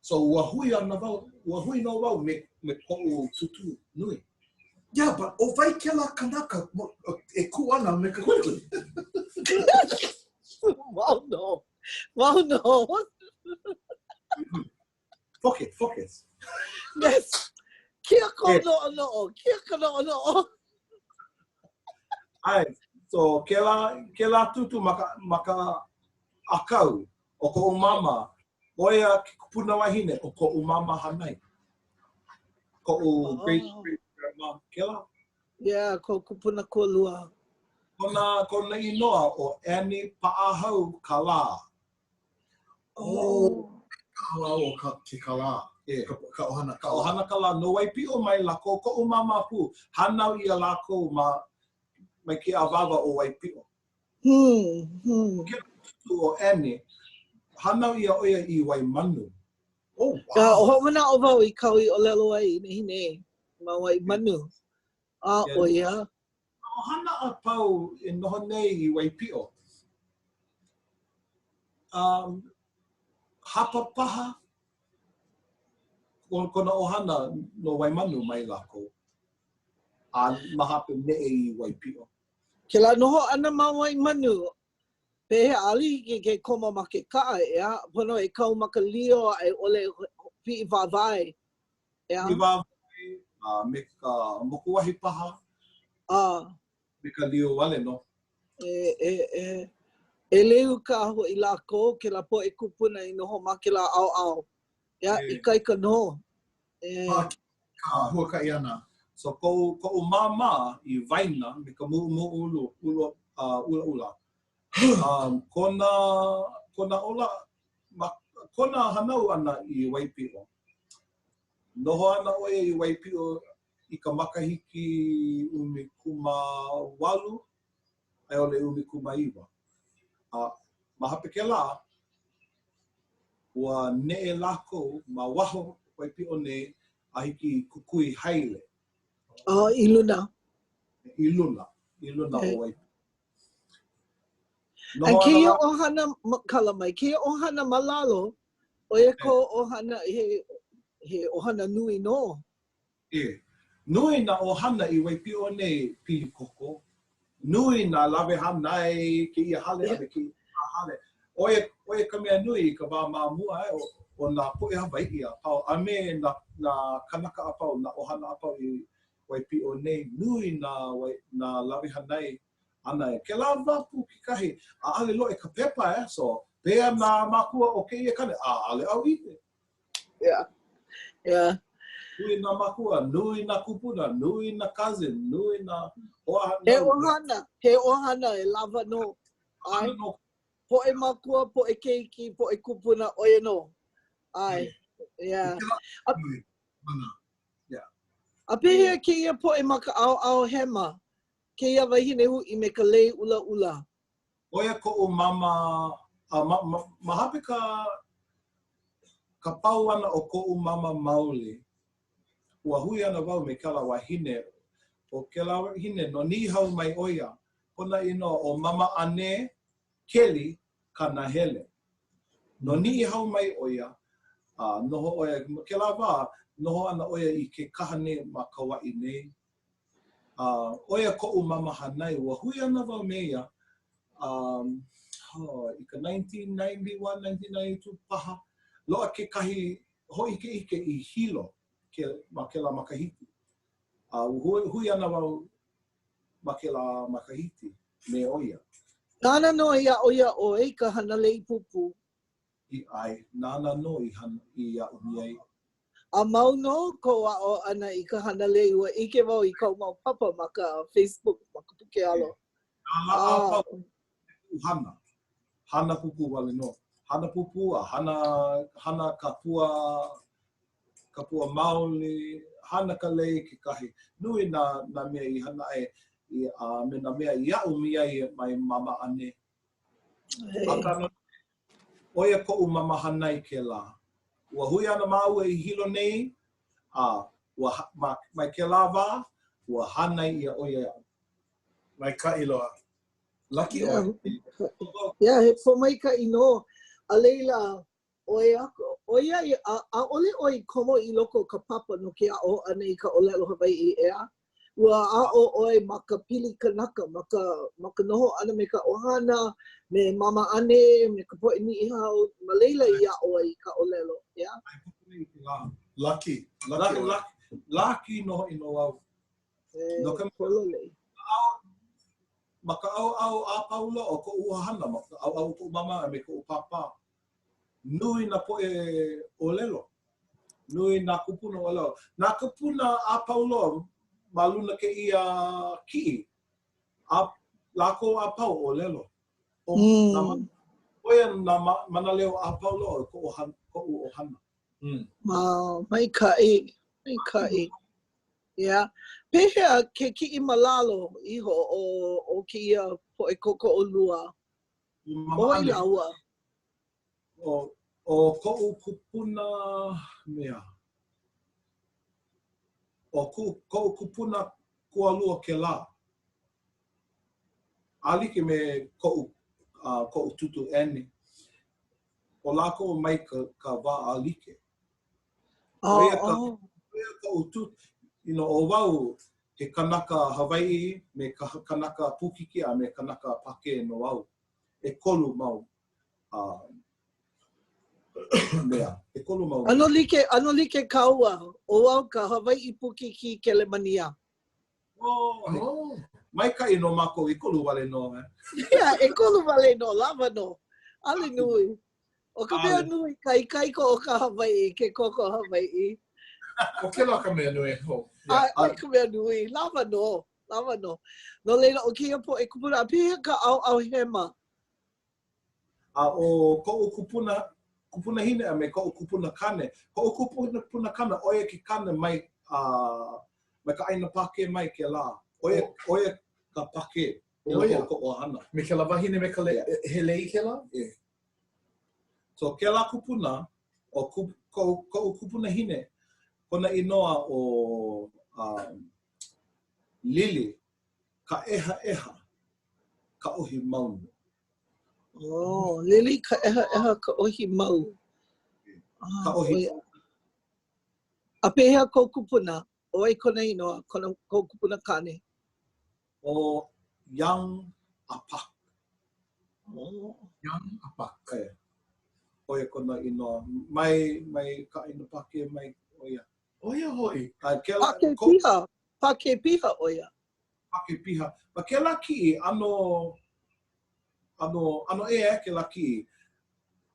So ua hui no wau me koʻu tutu nui. Yeah, but o vai ke la kanaka e kuana me ka kuki. Wow, no. Focus. Yes. Kia ko no. Kia ka no. Ai, so ke la tutu maka akau o ko mama oia ki kupuna wahine o ko mama hanai. Ko great grandma ke la. Yeah, ko kupuna kolua. Kona inoa o eni paahau kala. Oh. Kala o ke kala. Ka ohana kala no wai pio mai lako ko mama pu hanau ia lako mai ke avava o wai pio. Ke o eni hanau ia oia I wai manu. Oh wow. O mana o wau I kau I ʻōlelo ai hine ma wai manu. Oia. Hana a pau e noho nei I wai pio. Hapa paha kona ohana no wai manu mai lako. A mahape nei I wai pio. Ke la noho ana ma wai manu. Pehe ali ke koma ma ke kaa ea. Pono e kau maka lio ai ole pi vavai. Ea. Pi vavai, me ka mokuwahi paha. Me ka lio wale no. E leu ka ho I lako ke la poʻe kupuna I noho ma ke la ʻaoʻao. Ea, I kai ka no. Ka hua ka iana. So ko mama I vaina me ka ulu. Kona ola kona hanau ana I wai pio. Noho ana oia I wai pio I ka makahiki 18 ai ole 19. Mahape ke la ua ne'e lako ma waho wai pio ne a hiki kukui hele. I luna. I luna o wai. And keia ohana kala mai, keia ohana malalo, oia ko ohana he ohana nui no. Nui na ohana I wai pio ne pi koko. Nui na lawe hanai ke ia hale ame ke hale. Oia ka mea nui ka wā māmua o nā poʻe Hawaiʻi a pau. A me na kanaka a pau, na ohana a pau I wai pio nei. Nui na lawe hanai ana e. Ke la wapu ki kahi. A ale loe ka pepa so pea nā makua o ke ia kane. A ale au ite. Yeah. Nui na makua, nui na kupuna, nui na cousin, nui na He ohana e lava no. Ai. Poʻe makua, poʻe keiki, poʻe kupuna, oia no. Ai. Yeah. A pehea keia poʻe maka ʻaoʻao hema. Keia wahine hui me ka lei ula. Oia koʻu mama, mahape ka pau ana o koʻu mama maoli. Ua hui ana wau me kala wahine. O ke la wahine no nihau mai oia. Kona ino o mama ane keli kana hele. No nihau mai oia. Noho oia, ke la wā, noho ana oia I ke kahane ma Hawaiʻi nei. Oia koʻu mama hanai. Ua hui ana wau meia. I ka 1991, 1992 paha. Loa ke kahi hoʻike I hilo. Ma ke la makahiki. Hui ana wau ma ke la makahiki me oia. Nana no ia oia oi ka hana lei pupu. Ai, nana no I ia umiai. A mau no ko a o ana I ka hana lei ua ike wau I kau mau papa ma ka Facebook, ma ka puke alo. Hana pupu wale no. Hana pupu hana kapua maoli, hana ka lei ke kahi. Nui na mea I hana e me na mea I au miai mai mama ane. Oia koʻu mama hanai ke la. Ua hui ana maua I hilo nei, mai ke la wā, ua hanai ia oia. Mai ka iloa. Laki oia. Yeah, he po mai ka ino. A leila, oia a ole oi komo I loko ka papa no ke a o ana I ka ʻōlelo Hawaiʻi ea. Ua a o oi ma ka pili kanaka, ma ka noho ana me ka ohana, me mama ane, me ka poʻe niʻi hau, ma leila I a oi ka ʻōlelo, yeah? Lucky. Laki no ino au. No ka maka au a paulo o ko uhana maka au ko mama me ko papa. Nui na poʻe ʻōlelo. Nui na kupuna ʻōlelo. Na kupuna a paulo maluna kēia kiʻi. A lako a pau ʻōlelo. O na oia na manaleo a paulo ko ohana. Wow, maikaʻi. Yeah. Pehea ke kiʻi malalo iho o kēia poʻe koko o lua. Oi lāua. O koʻu kupuna mea. O koʻu kupuna kualua ke lā. Alike me koʻu tutu ene. O lako mai ka wā alike. Oia koʻu tutu. O wau he kanaka Hawaiʻi me kanaka Pukiki a me kanaka Pake no wau. E kolu mau. Mea, e kolu mau. Ano like kaua o wau ka Hawaiʻi Pukiki Kelemania. Oh. Mai kai no mako I kolu wale no. Yeah, e kolu wale no, lava no. Ale nui. O ka mea nui kai ko o ka Hawaiʻi ke koko Hawaiʻi. O ke la ka mea nui ho. Ai ka mea nui, lava no. No leila o kia poʻe kupuna a pia ka au hema. O koʻu kupuna hine a me koʻu kupuna kane. Koʻu kupuna kana oia ki kane mai ka aina pake mai ke lā. Oia ka pake. Oia ko ohana. Me ke la wahine me ka hele I ke la? So ke la kupuna o koʻu kupuna hine kona inoa o lili ka eha ka ohi maunu. Oh, lili ka eha ka ohi mau. Ka ohi. A pehea ko kupuna, o e kona inoa, ko kupuna kane. O yang apak. Yang apak. Oia kona inoa. Mai ka ina pake mai oia. Oia hoi. Pake piha oia. Pake piha. Ma ke la kiʻi ano e ke la kiʻi.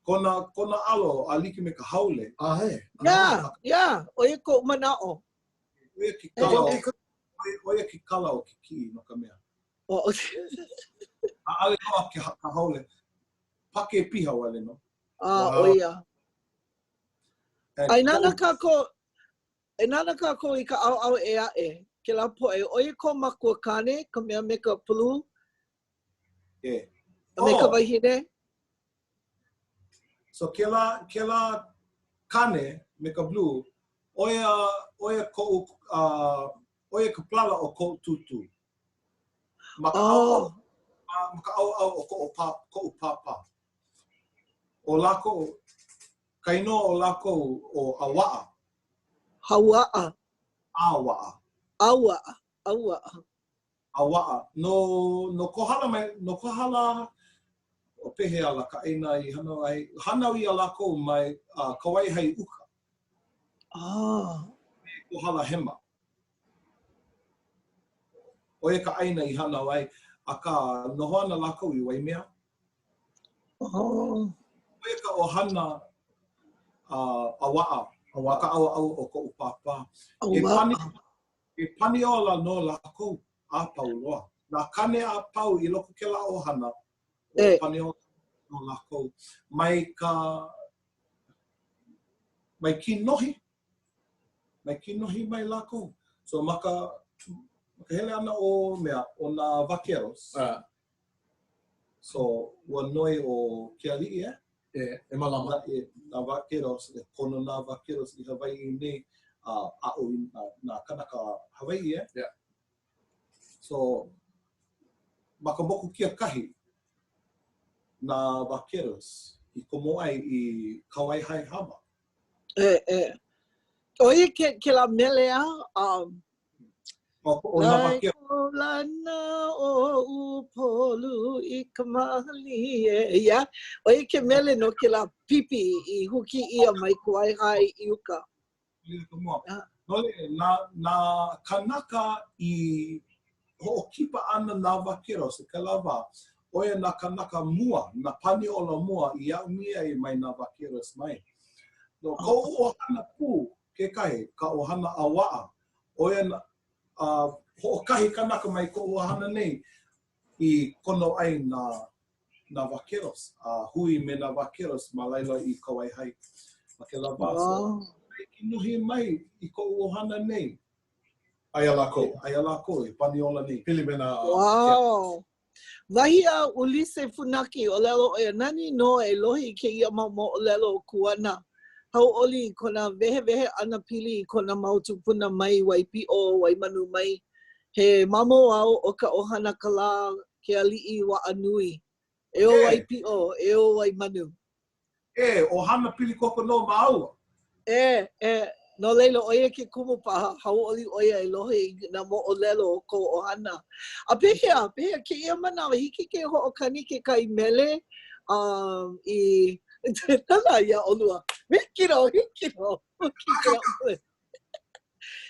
Kona alo a like me ka haole. Yeah. Oia ko manao. Oia ki kala o ki kiʻi no ka mea. A ale noa ka haole. Pake piha wale no. Oia. Ai nana kako I ka au e ae. Ke la poʻe, oia ko makua kane, ka mea me ka pulu. Me ka wahine. So ke la kane me ka blue, oia ka plala o koʻu tutu. Maka au o koʻu papa. O lako, kaino o lako o awaʻa. Hawaʻa. Awaʻa. Awaʻa. No kohala o pehe ala ka ina I hanau I a lako mai ka waihai uka. Kohala hema. Oia ka aina I hanau ai a ka nohoana lako I waimea. Oia ka ohana awaʻa. Ka au o koʻu papa. E pani ola no lako a pau loa. Na kane a pau I loko ke la ohana. O pani ola no lako. Mai ki nohi. Mai lako. So maka hele ana o mea o na vaqueros. So ua noi o ke aliʻi E malama. Na vaqueros, kono na vaqueros I Hawaiʻi nei a'o na kanaka Hawaiʻi So maka moku kia kahi na vaqueros I komo ai I kawaihai hama. Oia ke la melea O na vaqueros. Lana o upolu I ka mahali yeah. Oia ke mele no ke la pipi I huki ia mai kuai hai I uka. Nole, na kanaka I hoʻokipa ana nā vakeros, ka lava, oia na kanaka mua, na pani o la mua I au mia I mai nā vakeros mai. No, ko ohana pū, kekahi, ka ohana awaa, oia na hoʻokahi kanaka mai ko ohana nei I kono ai na vakeros, hui me na vakeros ma laila I ka waihai. Ma ke lava, so, ki nuhi mai I ko ohana nei. Aia lako. Aia lako, I pani ola nei. Pili me na... Wow. Wahi a ulise funaki ʻōlelo e nani no e lohi kēia mau moʻolelo kuana. Hauʻoli kona wehe ana pili kona mau tupuna mai wikiō wai manu mai. He mamo au o ka ohana kala ke aliʻi wa anui. E o wikiō, e o wai manu. Ohana pili koko no maua. No leilo oia ke kumu paha, hauʻoli oia e lohi na moʻolelo o ko ohana. A pehea kēia manawa hiki ke hoʻokani ke kai mele I tana ia olua. Hikiro.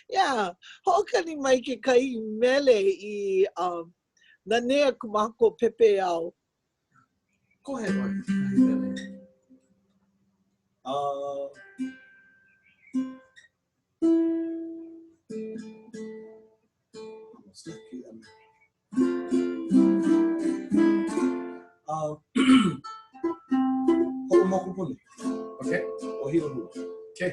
Yeah, hoʻokani mai ke kai mele I Nanea kumako pepe au. Go ahead, Hoʻomokupuni. Okay. Ohirohu. Okay.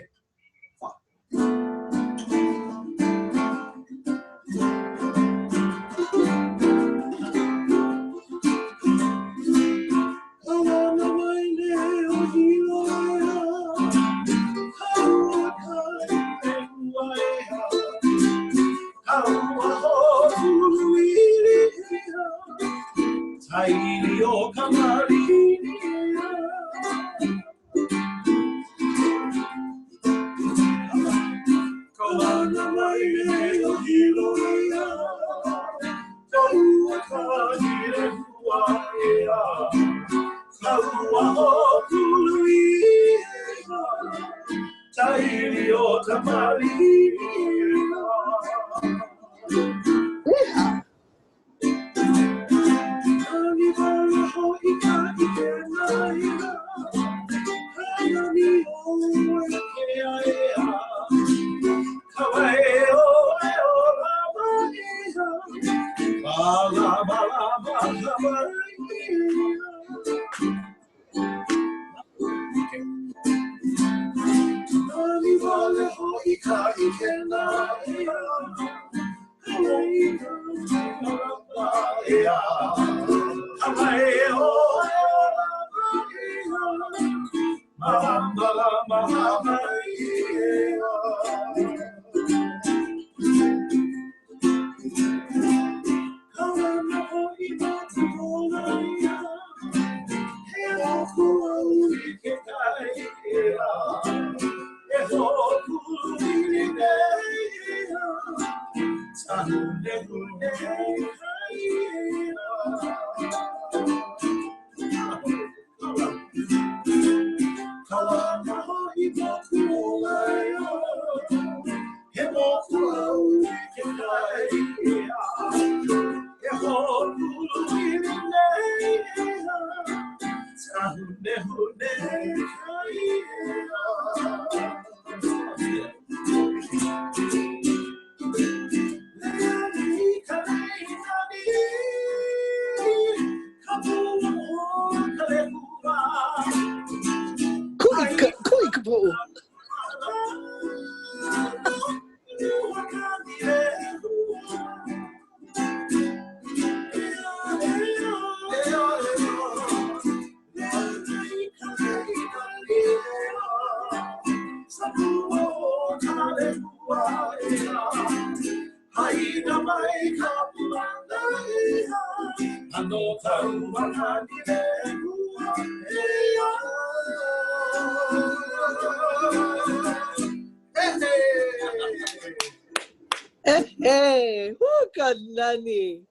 Hukanani.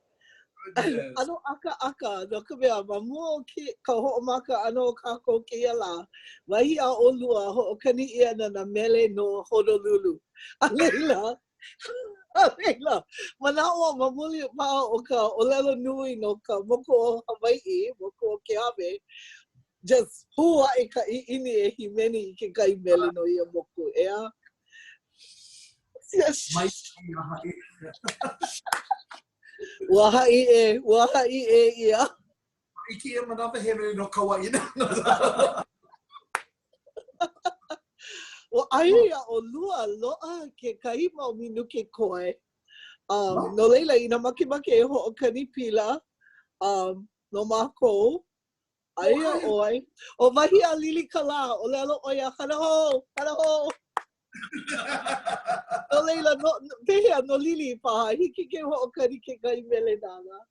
Ano aka, no ka mea, ma mua ka hoʻomaka ano kako kēia la. Wahi a ʻolua hoʻokani ia na mele no Honolulu. A leila, manaʻo ma muli pā o ka ʻōlelo nui no ka moko o Hawaiʻi, moko o ke ave. Just hua e ka ini e himeni I ke kai mele no ia moko ea. Wahi e ia. Iki e manawa hele no kawaii na. O aia o lua loa ke kai mau minuke koe. No leila ina makimake e hoʻokani pila. No mako. Aia oi. O wahi a lili ka la. O lelo oia. Hanaho. No leila, pehea no lili paha. Hiki ke hoʻokani ke kai mele nana.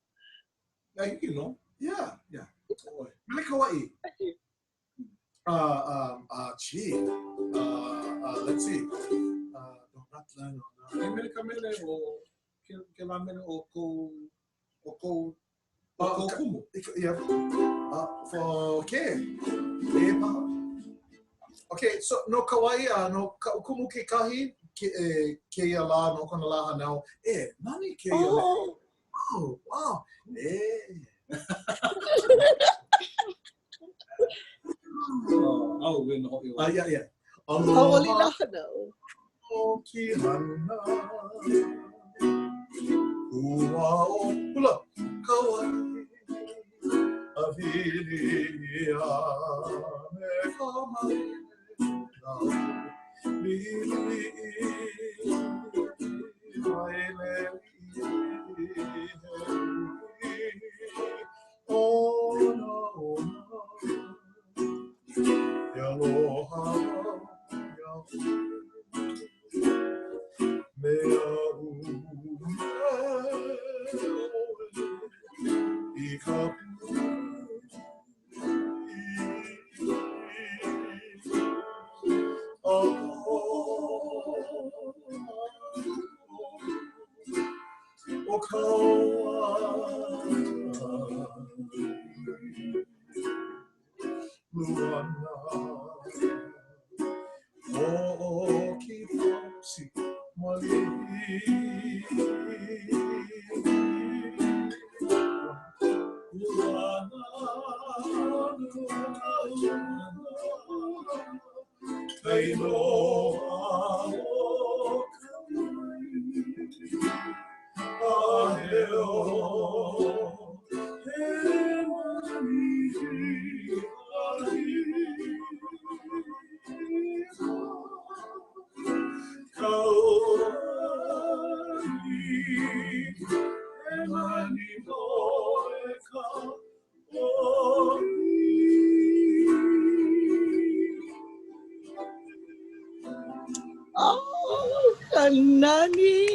Yeah, hiki no. Yeah. Really kawaii. Gee. Let's see. Mele ka mele o ke la mele o kou kumu. Yeah. For paha. Okay, so no kawaii no kumu ke kahi kēia la no kona la hanau. Nani kēia la? Oh, wow. Win hoʻi. Yeah. Hauʻoli la hanau. O ki hana. Ua o hula kawaii. Avilia me kamai. Luana, o kipa si mali, Luana, I know Oh, kanani.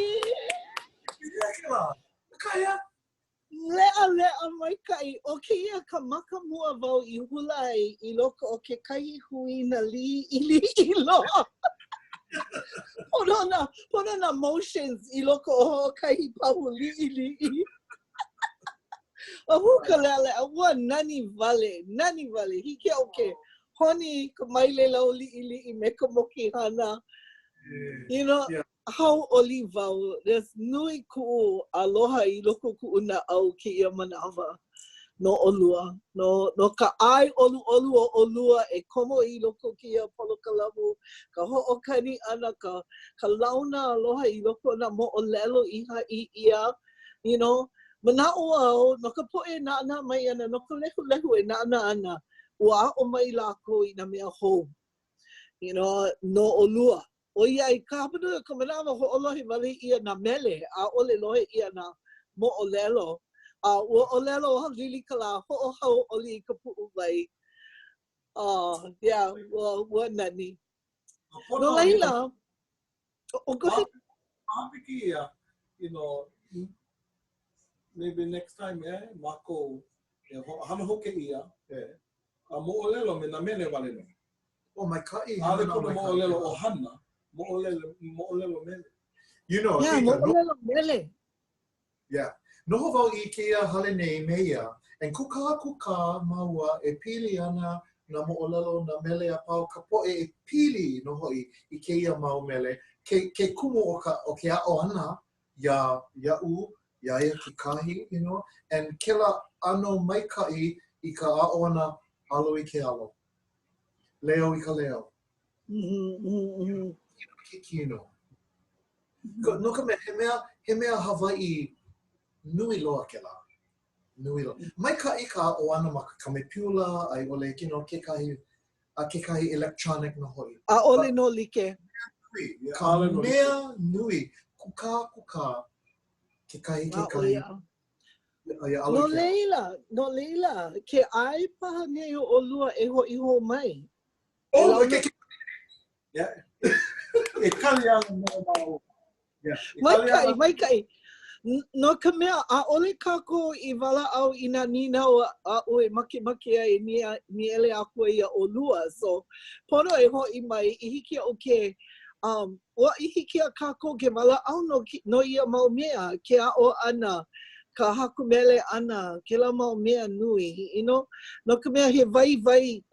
Kaya. Lea mai kai. O keia ka makamua wau I hulai I loko o ke kai hui na li I loa. Pono na motions I loko o kai pahu li. O huka lea ua nani vale. Hike o ke honi ka maila li me ka moki hana. You know, how olivau, there's nui ku'u aloha I loko ku'u na au ki ia manawa no olua. No ka ai olu o olua e komo I loko ki ia polokalamu, ka ho'okani ana ka launa aloha I loko na mo'olelo I ia, you know. Mana'o au, no ka po'e na'ana mai ana, no ka lehu e na'ana ana, ua o mai lako I na mea hou. You know, no olua. O ia I kāpuna ka manawa hoʻolohe wale ia na mele, a ole lohe ia na moʻolelo. Ua ʻōlelo lili ka la hoʻohau oli I ka puʻu wai. Yeah, ua nani. No laila. Go ahead. You know, maybe next time, mako, hana hoke ia, a moʻolelo me na mele wale no. Oh, my ka'i. Ale kona moʻolelo o hana. Mo'olelo mele. You know, yeah, mo'olelo mele. Yeah. Noho wau I kēia hale nei meia, and kuka maua e pili ana na moʻolelo na mele a pau ka poʻe e pili no hoi I kēia mau mele. Ke kumu o ke a'o ana ia ia'u, iaia ke kahi, you know, and kela ano maikaʻi I ka a'o ana alo I ke alo. Leo I ka leo. Ke kino. No ka mea, he mea Hawaiʻi nui loa ke la. Nui loa. Maikaʻi ka a'o ana ma ka kamepiula, ai ole kino kekahi electronic no hoi. ʻAʻole no like. Ka mea nui, kuka, kekahi. No leila, ke ʻai paha nei o lua e ho iho mai. Oh, yeah. E kali ana no mau. Yeah. Maikai. No ka mea, ʻaʻole kako I wala au I nā nina o a'u e make ai ni ele aku ia o lua. So, pono e hoʻi mai I hiki o ke, ua I hiki a kako ke wala au no ia mau mea, ke a'o ana, ka haku mele ana, ke la mau mea nui, you know? No ka mea he vai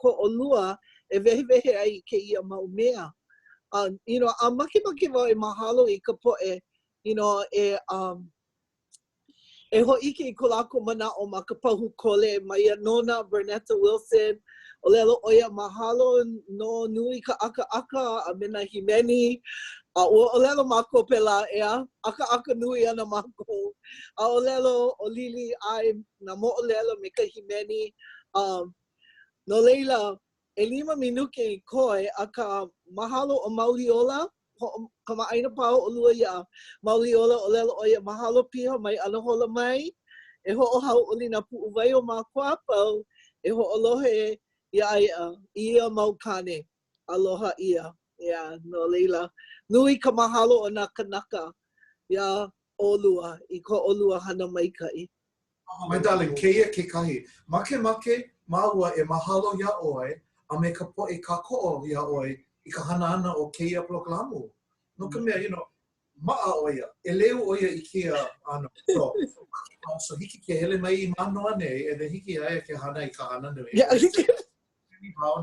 ko o lua, e wehe ai ke ia mau mea. You know, a make wau e mahalo I ka poʻe, you know, e hoʻike I ko lākou manaʻo ma ka pahu kole ma ia nona Bernetta Wilson, ʻōlelo ʻoia mahalo no nui ka aka a me na himeni, ua ʻōlelo mākou pela ea, aka nui ana mākou, a ʻōlelo ʻōlili ai na moʻolelo me ka himeni, no leila, e 5 minuke I koe a ka mahalo o Mauliola, ka ma'aina pau o lua ia Mauliola ʻōlelo ʻoia mahalo piha mai ana hola mai, e hoʻohauʻoli nā puʻuwai o mākua pau, e hoʻolohe ia mau kane, aloha ia, yeah, no leila. Nui ka mahalo o nā kanaka, ia ʻolua, I ko ʻolua hana maikaʻi. My darling, kēia kekahi, make maua e mahalo ia ʻoe, a me ka poʻe ka koʻo ia ʻoe, I ka hana ana o kēia prokalamu. No ka mea, you know, ma'a oia, e leu oia I kia ano. So hiki ke hele mai I manoa nei, e ne hiki aia ke hana I ka hana nui. Yeah,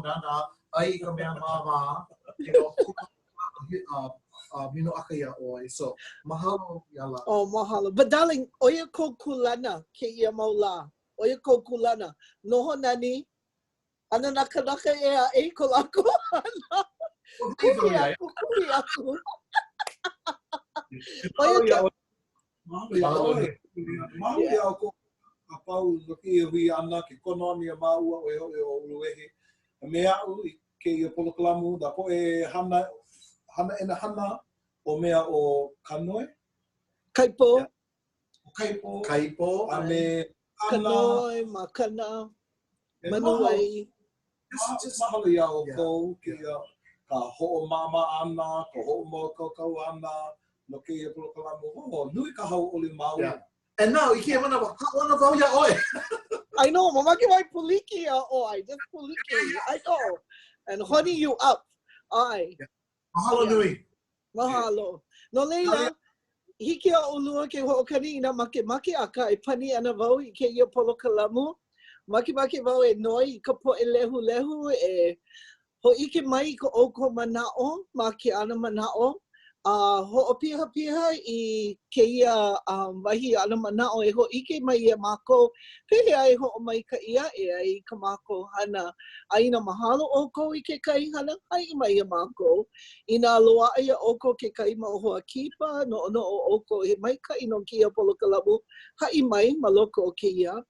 Nana, ai I ka mea māma, you know, mino aka ia ʻoe. So, mahalo ia la. Oh, mahalo. But darling, oia ko kuleana, kēia mau lā. Oia ko kuleana. Noho nani, ana na kanaka e ko lākou ana. Kuhi aku. Mau ia ko a pau loki e hui ana ke kononi a maua o e o Uluwehi. Me au I kēia polokalamu, da po e hana o mea o kanoe. Kaipo. Kaipo. A me kanoe, makana, manuai. Mahalo ia o kou, ka hoʻomama ana, ka hoʻomokokau ana, no kēia polokalamu. Nui ka hauʻoli mau. And now, I can't remember how wau ia ʻoe. I know, mamaki mai puliki a oi, just puliki. I know. And honey you up. Ai. Mahalo nui. Mahalo. No leila, hiki a olua ke hoʻokani ina make aka e pani ana wau I kēia polokalamu. Make wau e noi I ka poʻe lehu e hoʻike mai I ka ʻoukou manaʻo ma ke ana manaʻo. Hoʻopiha I kēia wahi ana manaʻo e hoʻike mai ia mākou. Pili ai hoʻomaikaʻi aʻe ai ka mākou hana. Aina mahalo ʻoukou I kekahi hana, hai mai ia mākou. Ina loaʻa ia ʻoukou kekahi mau hoa kipa, no ʻoukou he maikaʻi no kēia polokalamu. Hai mai ma loko o kēia.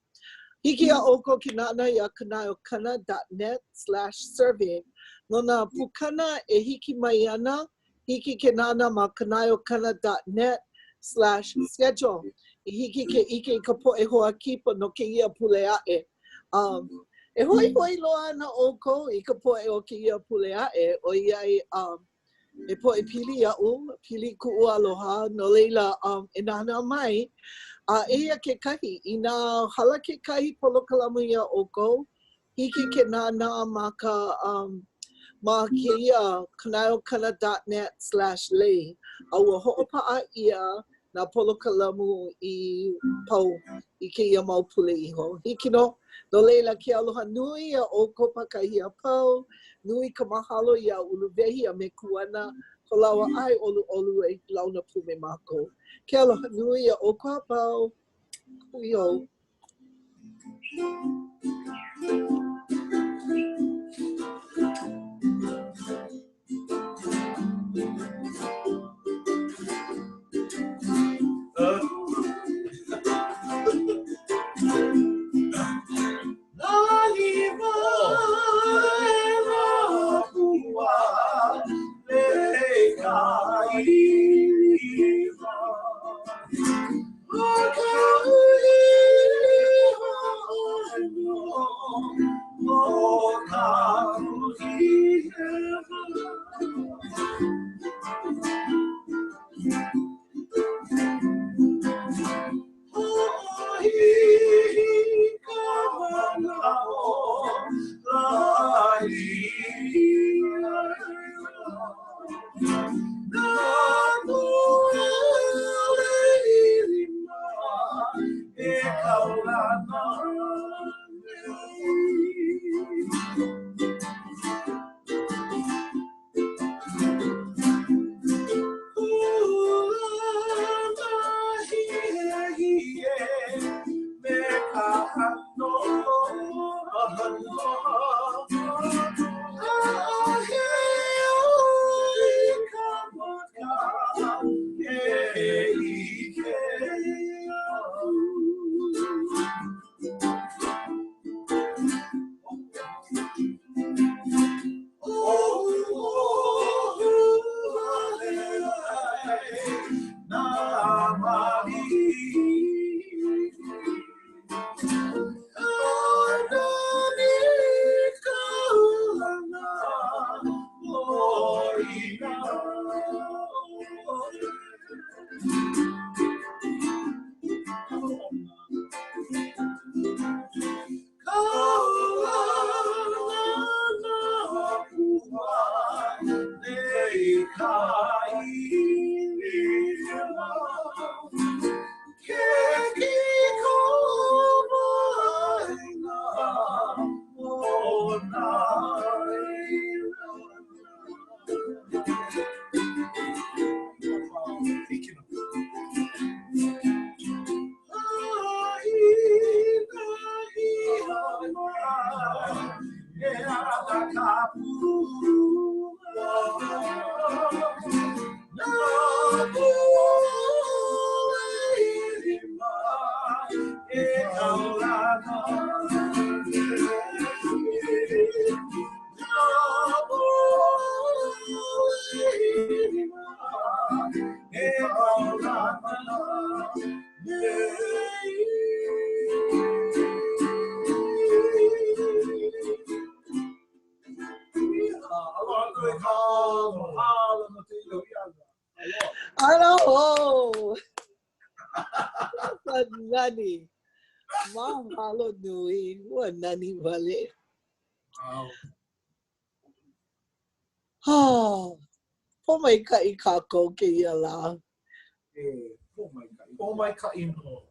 Hiki a ʻoukou ki nana ia kanaokana.net/survey. No nā pukana e hiki mai ana, hiki ke nana ma kanaokana.net/schedule. I hiki ke ike ka poʻe hoa kipa no kēia pule aʻe. E hoi loa ana ʻoukou I ka poʻe o kēia pule aʻe, o iai e poʻe pili aʻu, pili kuʻu aloha, no leila e nana mai. Eia kekahi, I nā hala kekahi polokalamu ia ʻoukou, hiki ke nana ma ka ma kēia kanaokana.net/lei. Ua hoʻopaʻa ia nā polo ka lamu I pau I kēia mau pule iho. Hiki no leila ke aloha nui a o ko pakahia pau, nui ka mahalo I a Uluwehi a me Kuana, ko lāua ʻai ʻolu e launa pume mākou. Ke aloha nui a o ko pau, huiho. Aloho! Nani. Mahalo nui. Ua nani wale. Oh, po mai ka I kako ke ia la. Po mai ka I no.